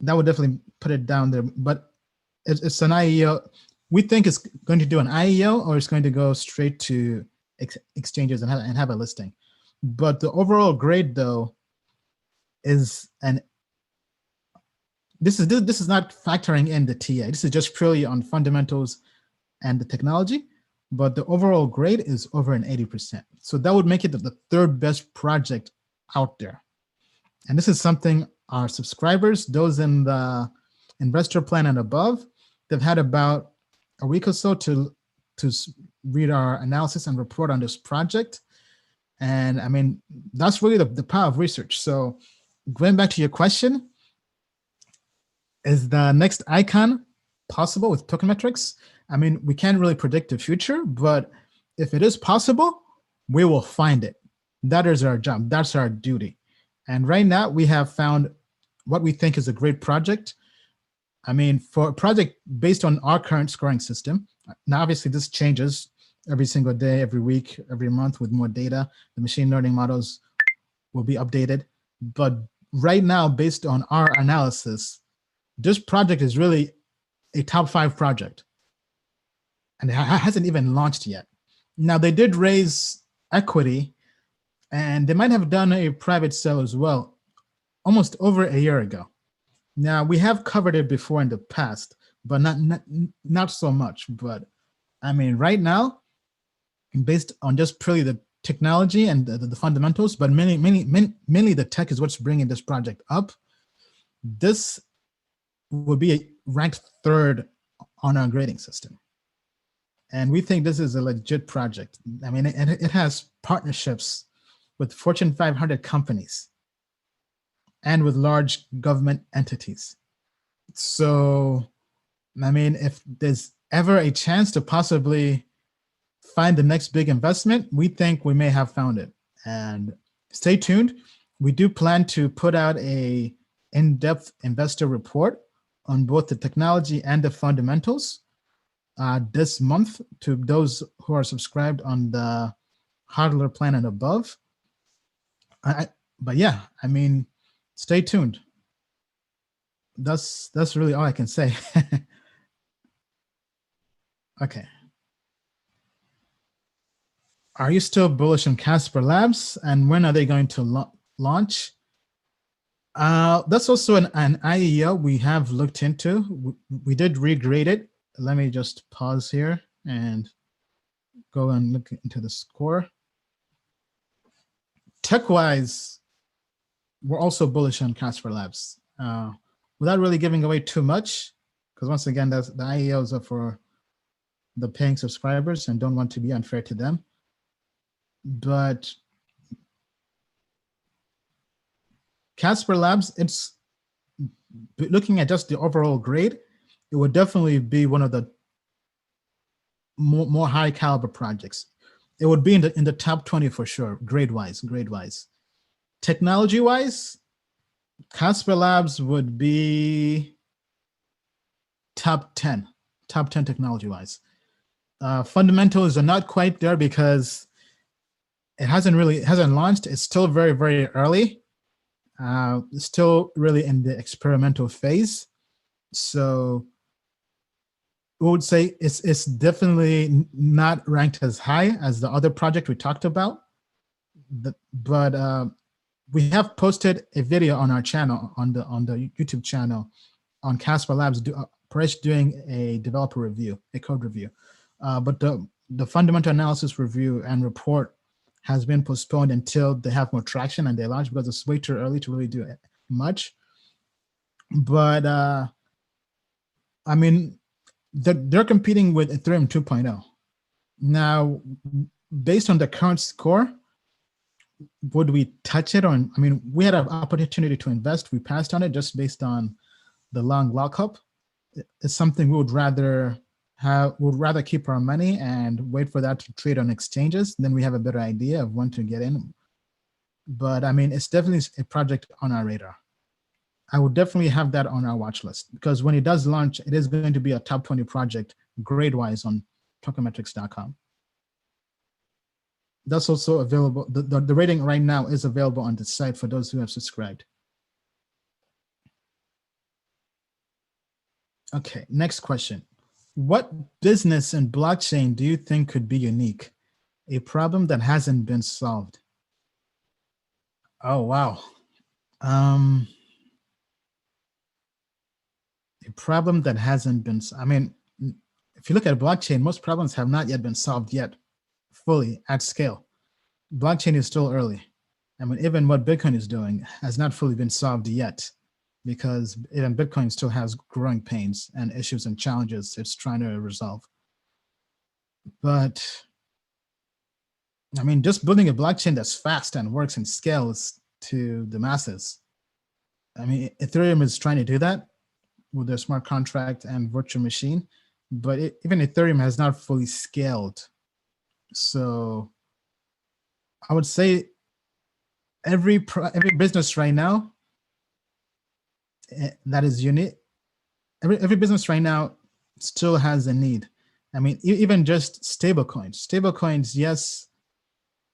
that would definitely put it down there, but it's an IEO. We think it's going to do an IEO or it's going to go straight to exchanges and have a listing. But the overall grade though is this is not factoring in the TA. This is just purely on fundamentals and the technology, but the overall grade is over an 80%. So that would make it the third best project out there. And this is something our subscribers, those in the investor plan and above, they've had about a week or so to read our analysis and report on this project. And I mean, that's really the power of research. So going back to your question, is the next icon possible with token metrics? I mean, we can't really predict the future, but if it is possible, we will find it. That is our job. That's our duty. And right now we have found what we think is a great project. I mean, for a project based on our current scoring system, now obviously this changes every single day, every week, every month with more data. The machine learning models will be updated. But right now, based on our analysis, this project is really a top 5 project. And it hasn't even launched yet. Now, they did raise equity, and they might have done a private sale as well, almost over a year ago. Now, we have covered it before in the past, but not so much. But I mean, right now, based on just purely the technology and the fundamentals, but mainly the tech is what's bringing this project up. This would be ranked third on our grading system. And we think this is a legit project. I mean, it has partnerships with Fortune 500 companies and with large government entities. So, I mean, if there's ever a chance to possibly find the next big investment, we think we may have found it. And stay tuned. We do plan to put out a in-depth investor report on both the technology and the fundamentals this month to those who are subscribed on the Hodler plan and above. But yeah, I mean, stay tuned. That's really all I can say. Okay. Are you still bullish on Casper Labs, and when are they going to launch? That's also an IEO we have looked into. We did regrade it. Let me just pause here and go and look into the score. Tech-wise, we're also bullish on Casper Labs. Without really giving away too much, because once again, the IEOs are for the paying subscribers and don't want to be unfair to them. But Casper Labs, it's looking at just the overall grade, it would definitely be one of the more high caliber projects. It would be in the top 20 for sure, grade wise. Technology wise, Casper Labs would be top 10 technology wise. Fundamentals are not quite there because it hasn't launched. It's still very, very early. Still really in the experimental phase. So we would say it's definitely not ranked as high as the other project we talked about. But we have posted a video on our channel, on the YouTube channel, on Casper Labs, Paresh doing a developer review, a code review. But the fundamental analysis review and report has been postponed until they have more traction and they launch, because it's way too early to really do much. But I mean, they're competing with Ethereum 2.0. Now, based on the current score, would we touch it on? I mean, we had an opportunity to invest. We passed on it just based on the long lockup. It's something we would rather keep our money and wait for that to trade on exchanges. Then we have a better idea of when to get in. But I mean, it's definitely a project on our radar. I would definitely have that on our watch list, because when it does launch, it is going to be a top 20 project grade-wise on tokenmetrics.com. That's also available. The rating right now is available on the site for those who have subscribed. Okay, next question. What business in blockchain do you think could be unique? A problem that hasn't been solved. Oh, wow. A problem that hasn't been, I mean, if you look at blockchain, most problems have not yet been solved yet fully at scale. Blockchain is still early. I mean, even what Bitcoin is doing has not fully been solved yet, because even Bitcoin still has growing pains and issues and challenges it's trying to resolve. But I mean, just building a blockchain that's fast and works and scales to the masses. I mean, Ethereum is trying to do that with their smart contract and virtual machine, but even Ethereum has not fully scaled. So I would say every business right now that is unique, every business right now still has a need. I mean, even just stablecoins, yes,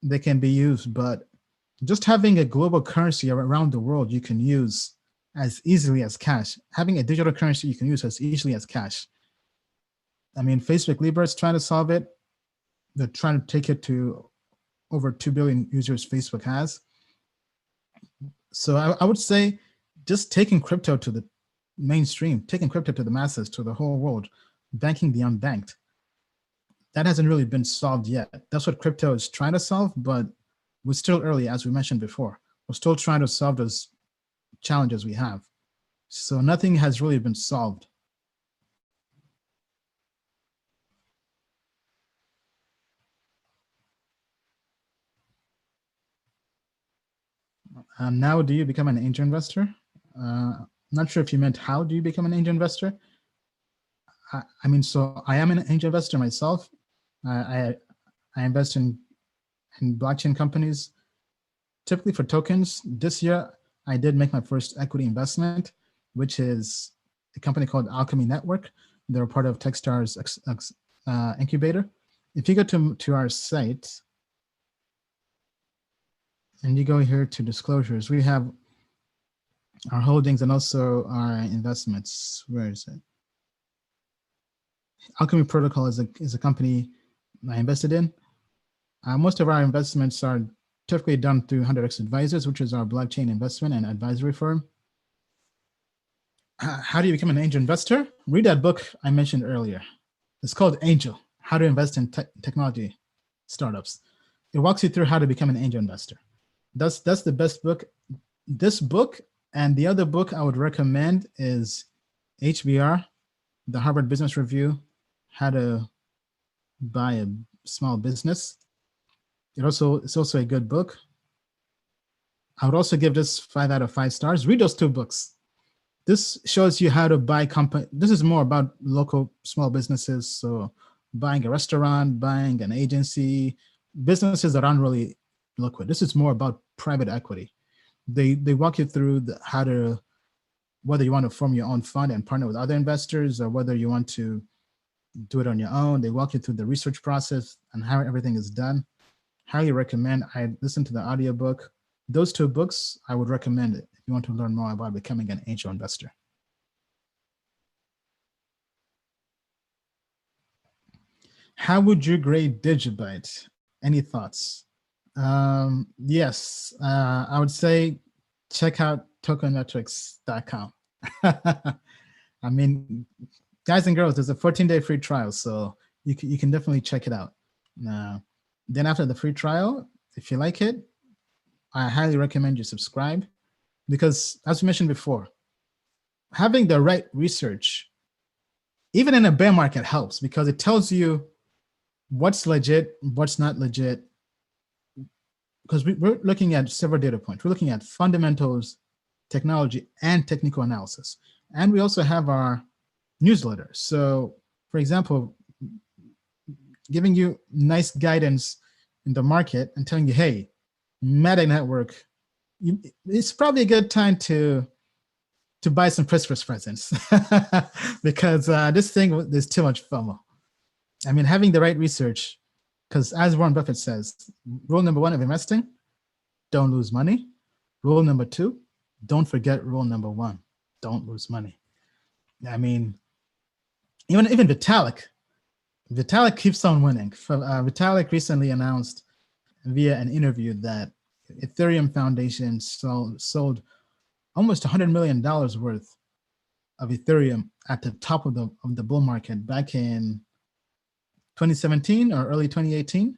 they can be used, but just having a global currency around the world you can use as easily as cash, having a digital currency you can use as easily as cash. I mean, Facebook Libra is trying to solve it. They're trying to take it to over 2 billion users Facebook has. So I would say just taking crypto to the mainstream, taking crypto to the masses, to the whole world, banking the unbanked, that hasn't really been solved yet. That's what crypto is trying to solve, but we're still early, as we mentioned before. We're still trying to solve those challenges we have. So nothing has really been solved. Now, do you become an angel investor? Not sure if you meant how do you become an angel investor? I mean, so I am an angel investor myself. I invest in blockchain companies, typically for tokens. This year, I did make my first equity investment, which is a company called Alchemy Network. They're part of Techstars incubator. If you go to our site and you go here to disclosures, we have our holdings and also our investments. Where is it? Alchemy Protocol is a company I invested in. Most of our investments are typically done through 100x Advisors, which is our blockchain investment and advisory firm. How do you become an angel investor? Read that book I mentioned earlier. It's called Angel, How to Invest in Technology Startups. It walks you through how to become an angel investor. That's the best book. This book and the other book I would recommend is HBR, the Harvard Business Review, How to Buy a Small Business. It's also a good book. I would also give this 5 out of 5 stars. Read those 2 books. This shows you how to buy company. This is more about local small businesses. So buying a restaurant, buying an agency, businesses that aren't really liquid. This is more about private equity. They walk you through how to, whether you want to form your own fund and partner with other investors, or whether you want to do it on your own. They walk you through the research process and how everything is done. Highly recommend. I listened to the audiobook. Those 2 books I would recommend it if you want to learn more about becoming an angel investor. how would you grade Digibyte? Any thoughts? Yes, I would say check out tokenmetrics.com. I mean, guys and girls, there's a 14-day free trial, so you can definitely check it out. Then after the free trial, if you like it, I highly recommend you subscribe, because as we mentioned before, having the right research, even in a bear market, helps, because it tells you what's legit, what's not legit, because we're looking at several data points. We're looking at fundamentals, technology, and technical analysis. And we also have our newsletter. So, for example, giving you nice guidance in the market and telling you, hey, Matic network, it's probably a good time to buy some Christmas presents because this thing, there's too much FOMO. I mean, having the right research, because as Warren Buffett says, rule number 1 of investing, don't lose money. Rule number 2, don't forget rule number 1, don't lose money. I mean, even Vitalik keeps on winning. Vitalik recently announced via an interview that Ethereum Foundation sold almost $100 million worth of Ethereum at the top of the bull market back in 2017 or early 2018.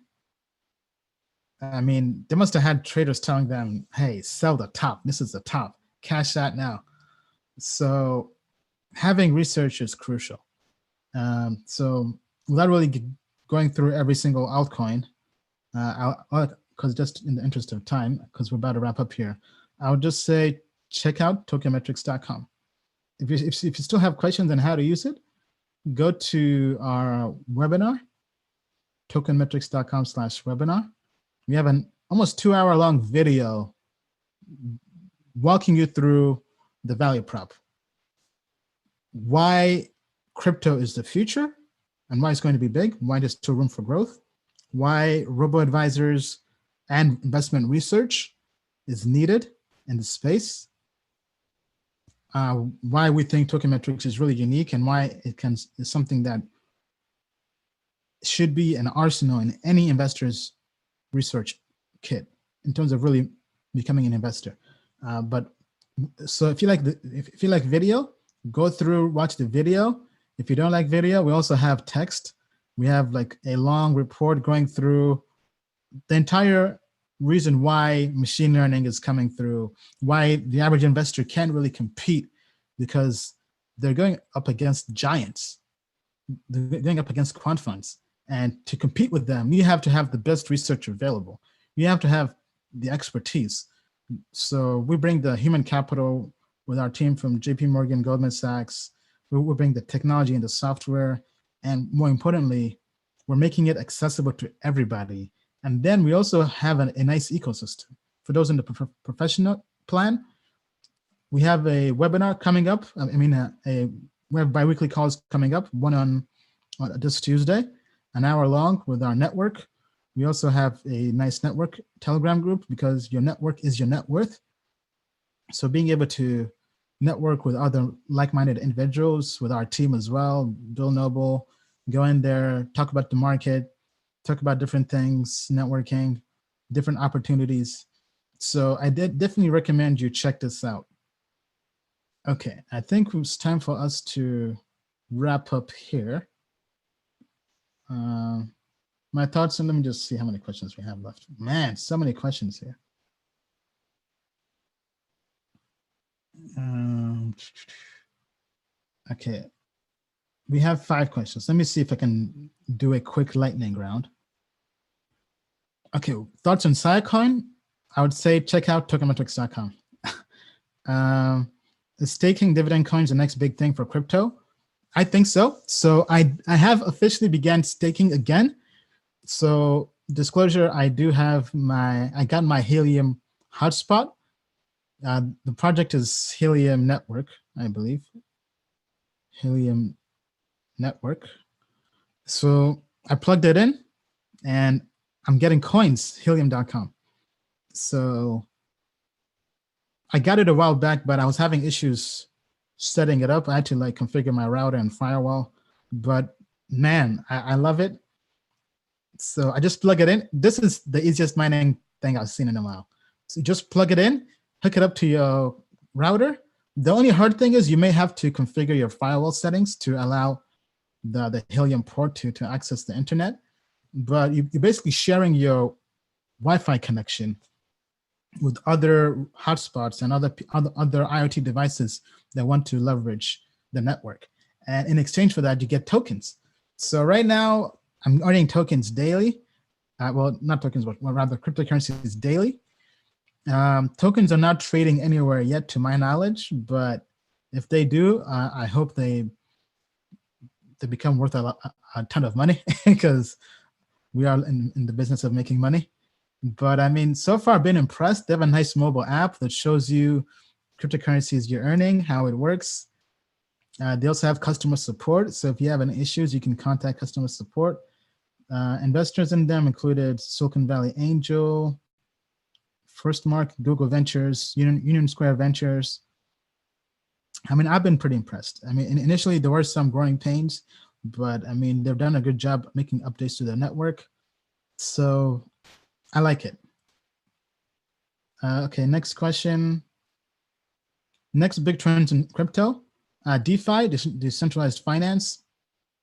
I mean, they must have had traders telling them, hey, sell the top. This is the top. Cash out now. So having research is crucial. So without really going through every single altcoin, because just in the interest of time, because we're about to wrap up here, I would just say check out tokenmetrics.com. If you still have questions on how to use it, go to our webinar, tokenmetrics.com/webinar. We have an almost 2-hour-long video walking you through the value prop, why crypto is the future and why it's going to be big, why there's still room for growth, why robo-advisors and investment research is needed in the space, why we think Token Metrics is really unique, and why is something that should be an arsenal in any investor's research kit in terms of really becoming an investor. So if you like video, go through, watch the video. If you don't like video, we also have text. We have like a long report going through the entire reason why machine learning is coming through, why the average investor can't really compete, because they're going up against giants. They're going up against quant funds. And to compete with them, you have to have the best research available. You have to have the expertise. So we bring the human capital with our team from JP Morgan, Goldman Sachs. We bring the technology and the software. And more importantly, we're making it accessible to everybody. And then we also have a nice ecosystem. For those in the professional plan, we have a webinar coming up. We have biweekly calls coming up, one on this Tuesday, an hour long with our network. We also have a nice network Telegram group, because your network is your net worth. So being able to network with other like-minded individuals, with our team as well, Bill Noble, go in there, talk about the market, talk about different things, networking, different opportunities. So I definitely recommend you check this out. Okay, I think it's time for us to wrap up here. My thoughts, and let me just see how many questions we have left. Man, so many questions here. Okay, we have 5 questions. Let me see if I can do a quick lightning round. Okay, thoughts on Siacoin? I would say check out tokenmetrics.com. Is staking dividend coins the next big thing for crypto? I think so. So I have officially began staking again. So disclosure, I got my Helium hotspot. The project is Helium Network, I believe. Helium Network. So I plugged it in and I'm getting coins, helium.com. So I got it a while back, but I was having issues setting it up. I had to configure my router and firewall. But man, I love it. So I just plug it in. This is the easiest mining thing I've seen in a while. So you just plug it in, hook it up to your router. The only hard thing is you may have to configure your firewall settings to allow the Helium port to access the internet. But you're basically sharing your Wi-Fi connection with other hotspots and other IoT devices that want to leverage the network. And in exchange for that, you get tokens. So right now, I'm earning tokens daily. Well, not tokens, but rather cryptocurrencies daily. Tokens are not trading anywhere yet, to my knowledge, but if they do, I hope they become worth a ton of money because we are in the business of making money. But I mean, so far I've been impressed. They have a nice mobile app that shows you cryptocurrencies you're earning, how it works. They also have customer support. So if you have any issues, you can contact customer support. Investors in them included Silicon Valley Angel, Firstmark, Google Ventures, Union Square Ventures. I mean, I've been pretty impressed. I mean, initially there were some growing pains, but I mean, they've done a good job making updates to their network. So I like it. Okay, next question. Next big trends in crypto, DeFi, decentralized finance,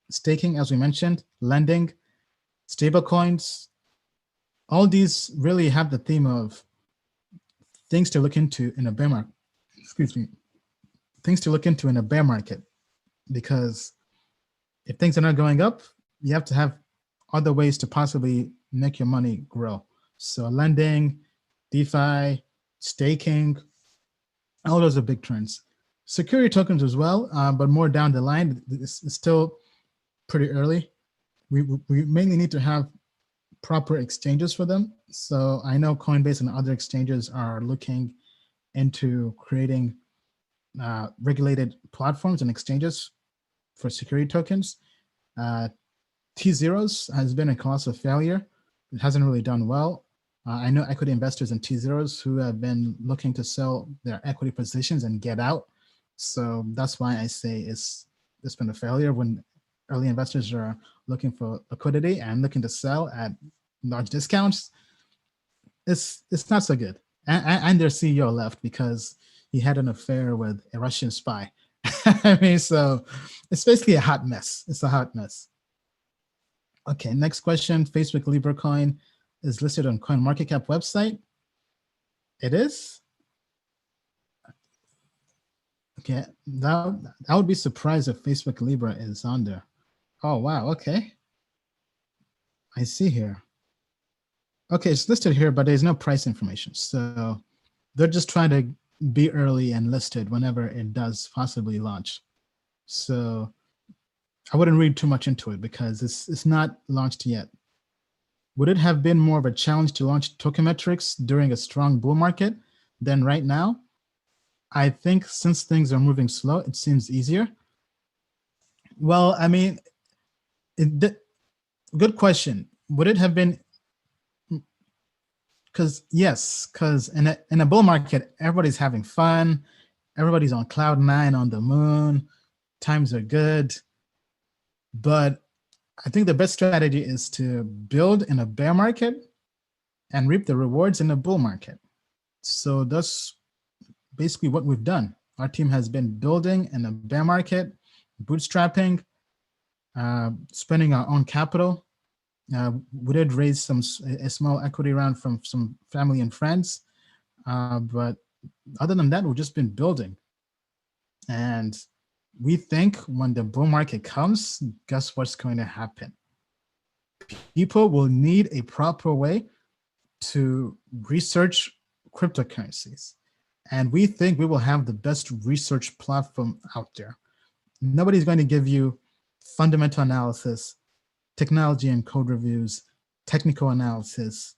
staking, as we mentioned, lending, stablecoins. All these really have the theme of things to look into in a bear market. Excuse me. Things to look into in a bear market, because if things are not going up, you have to have other ways to possibly make your money grow. So lending, DeFi, staking, all those are big trends. Security tokens as well, but more down the line. It's still pretty early. We mainly need to have proper exchanges for them. So I know Coinbase and other exchanges are looking into creating regulated platforms and exchanges for security tokens. T-Zeros has been a colossal failure. It hasn't really done well. I know equity investors in T-Zeros who have been looking to sell their equity positions and get out. So that's why I say it's been a failure when early investors are looking for liquidity and looking to sell at large discounts. It's not so good. And their CEO left because he had an affair with a Russian spy. I mean, so it's basically a hot mess. It's a hot mess. Okay, next question. Facebook Libra coin is listed on CoinMarketCap website. It is? Okay, I would be surprised if Facebook Libra is on there. Oh, wow, okay. I see here. Okay, it's listed here, but there's no price information. So they're just trying to be early and listed whenever it does possibly launch. So I wouldn't read too much into it because it's not launched yet. Would it have been more of a challenge to launch tokenmetrics during a strong bull market than right now? I think since things are moving slow, it seems easier. Well, I mean, good question. Would it have been? Because in a bull market, everybody's having fun. Everybody's on cloud 9 on the moon. Times are good. But I think the best strategy is to build in a bear market and reap the rewards in a bull market. So that's basically what we've done. Our team has been building in a bear market, bootstrapping, spending our own capital. We did raise a small equity round from some family and friends. But other than that, we've just been building. And we think when the bull market comes, guess what's going to happen? People will need a proper way to research cryptocurrencies. And we think we will have the best research platform out there. Nobody's going to give you fundamental analysis, technology and code reviews, technical analysis,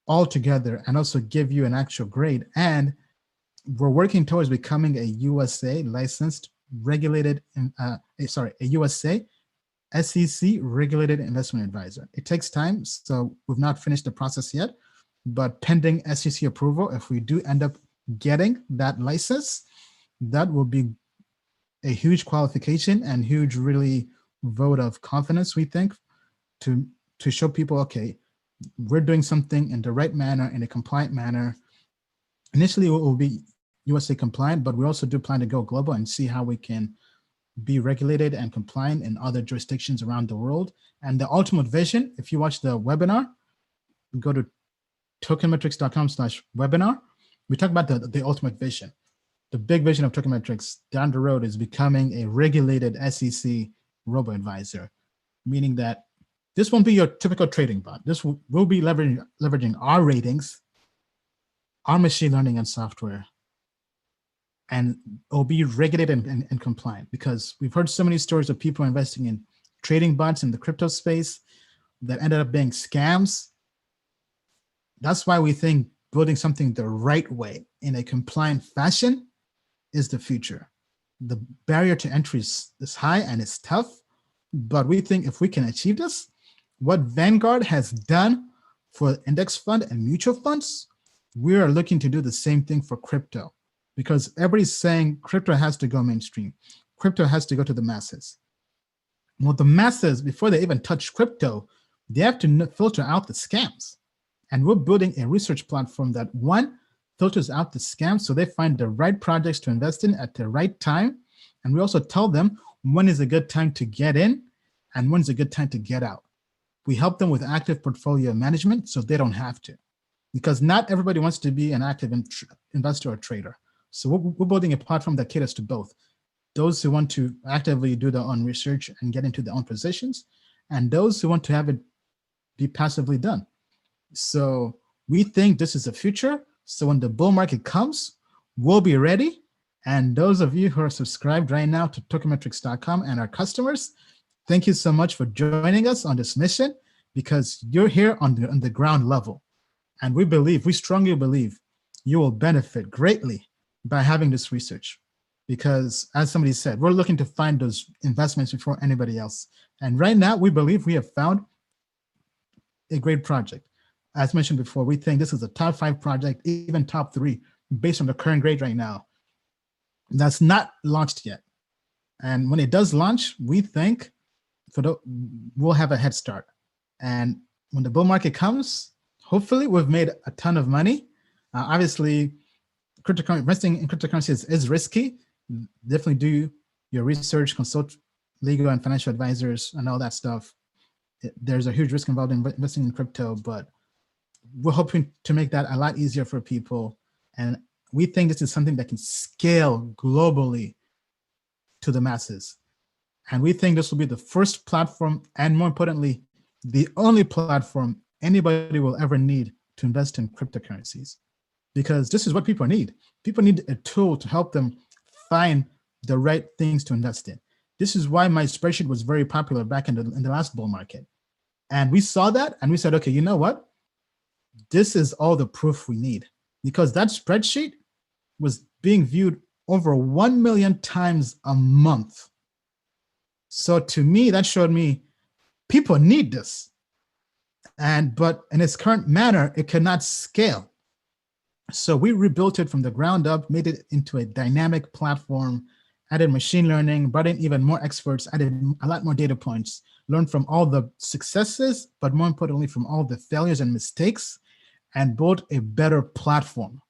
all together, and also give you an actual grade. And we're working towards becoming a USA licensed, regulated, a USA SEC regulated investment advisor. It takes time, so we've not finished the process yet, but pending SEC approval, if we do end up getting that license, that will be a huge qualification and huge really vote of confidence, we think, to to show people, okay, we're doing something in the right manner, in a compliant manner. Initially, it will be USA compliant, but we also do plan to go global and see how we can be regulated and compliant in other jurisdictions around the world. And the ultimate vision, if you watch the webinar, go to tokenmetrics.com/webinar. We talk about the ultimate vision. The big vision of Tokenmetrics down the road is becoming a regulated SEC robo-advisor, meaning that this won't be your typical trading bot. This will be leveraging our ratings, our machine learning and software, and it'll be regulated and compliant, because we've heard so many stories of people investing in trading bots in the crypto space that ended up being scams. That's why we think building something the right way in a compliant fashion is the future. The barrier to entry is high and it's tough, but we think if we can achieve this, what Vanguard has done for index fund and mutual funds, we are looking to do the same thing for crypto, because everybody's saying crypto has to go mainstream. Crypto has to go to the masses. Well, the masses, before they even touch crypto, they have to filter out the scams. And we're building a research platform that, one, filters out the scams so they find the right projects to invest in at the right time. And we also tell them when is a good time to get in and when is a good time to get out. We help them with active portfolio management so they don't have to, because not everybody wants to be an active investor or trader. So we're building a platform that caters to both. Those who want to actively do their own research and get into their own positions, and those who want to have it be passively done. So we think this is the future. So when the bull market comes, we'll be ready. And those of you who are subscribed right now to tokenmetrics.com and our customers, thank you so much for joining us on this mission, because you're here on the ground level. And we strongly believe you will benefit greatly by having this research. Because as somebody said, we're looking to find those investments before anybody else. And right now, we believe we have found a great project. As mentioned before, we think this is a top 5 project, even top 3, based on the current grade right now. That's not launched yet. And when it does launch, we think we'll have a head start. And when the bull market comes, hopefully we've made a ton of money. Obviously, investing in cryptocurrencies is risky. Definitely do your research, consult legal and financial advisors and all that stuff. There's a huge risk involved in investing in crypto, but we're hoping to make that a lot easier for people. And we think this is something that can scale globally to the masses. And we think this will be the first platform, and more importantly, the only platform anybody will ever need to invest in cryptocurrencies. Because this is what people need. People need a tool to help them find the right things to invest in. This is why my spreadsheet was very popular back in the last bull market. And we saw that and we said, okay, you know what? This is all the proof we need, because that spreadsheet was being viewed over 1 million times a month. So to me, that showed me people need this. But in its current manner, it cannot scale. So we rebuilt it from the ground up, made it into a dynamic platform, added machine learning, brought in even more experts, added a lot more data points, learned from all the successes, but more importantly, from all the failures and mistakes, and built a better platform.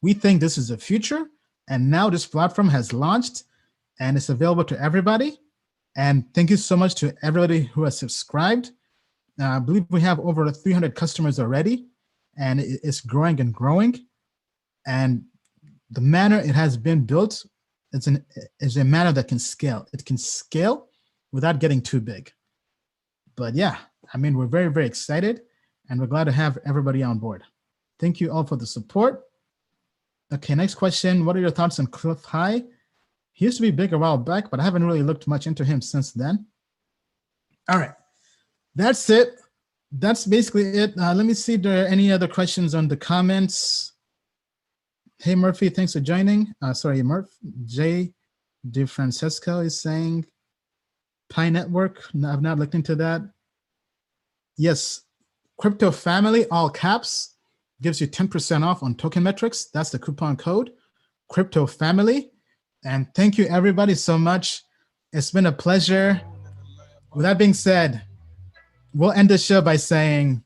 We think this is the future, and now this platform has launched and it's available to everybody. And thank you so much to everybody who has subscribed. I believe we have over 300 customers already, and it's growing and growing. And the manner it has been built is a manner that can scale. It can scale without getting too big. But yeah, I mean, we're very, very excited, and we're glad to have everybody on board. Thank you all for the support. Okay, next question. What are your thoughts on Cliff High? He used to be big a while back, but I haven't really looked much into him since then. All right, that's it. That's basically it. Let me see if there are any other questions on the comments. Hey, Murphy, thanks for joining. Sorry, Murph. Jay DeFrancesco is saying Pi Network. No, I've not looked into that. Yes, Crypto Family, all caps, gives you 10% off on Token Metrics. That's the coupon code, Crypto Family. And thank you, everybody, so much. It's been a pleasure. With that being said, we'll end the show by saying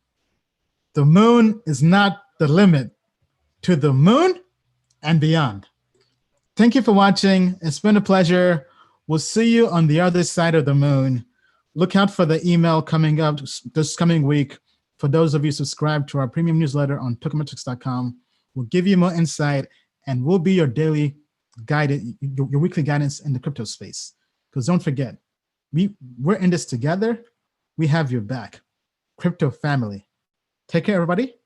the moon is not the limit. To the moon and beyond. Thank you for watching. It's been a pleasure. We'll see you on the other side of the moon. Look out for the email coming up this coming week. For those of you subscribed to our premium newsletter on tokenmetrics.com, we'll give you more insight and we'll be your daily guidance, your weekly guidance in the crypto space. Because don't forget, we're in this together. We have your back. Crypto family. Take care, everybody.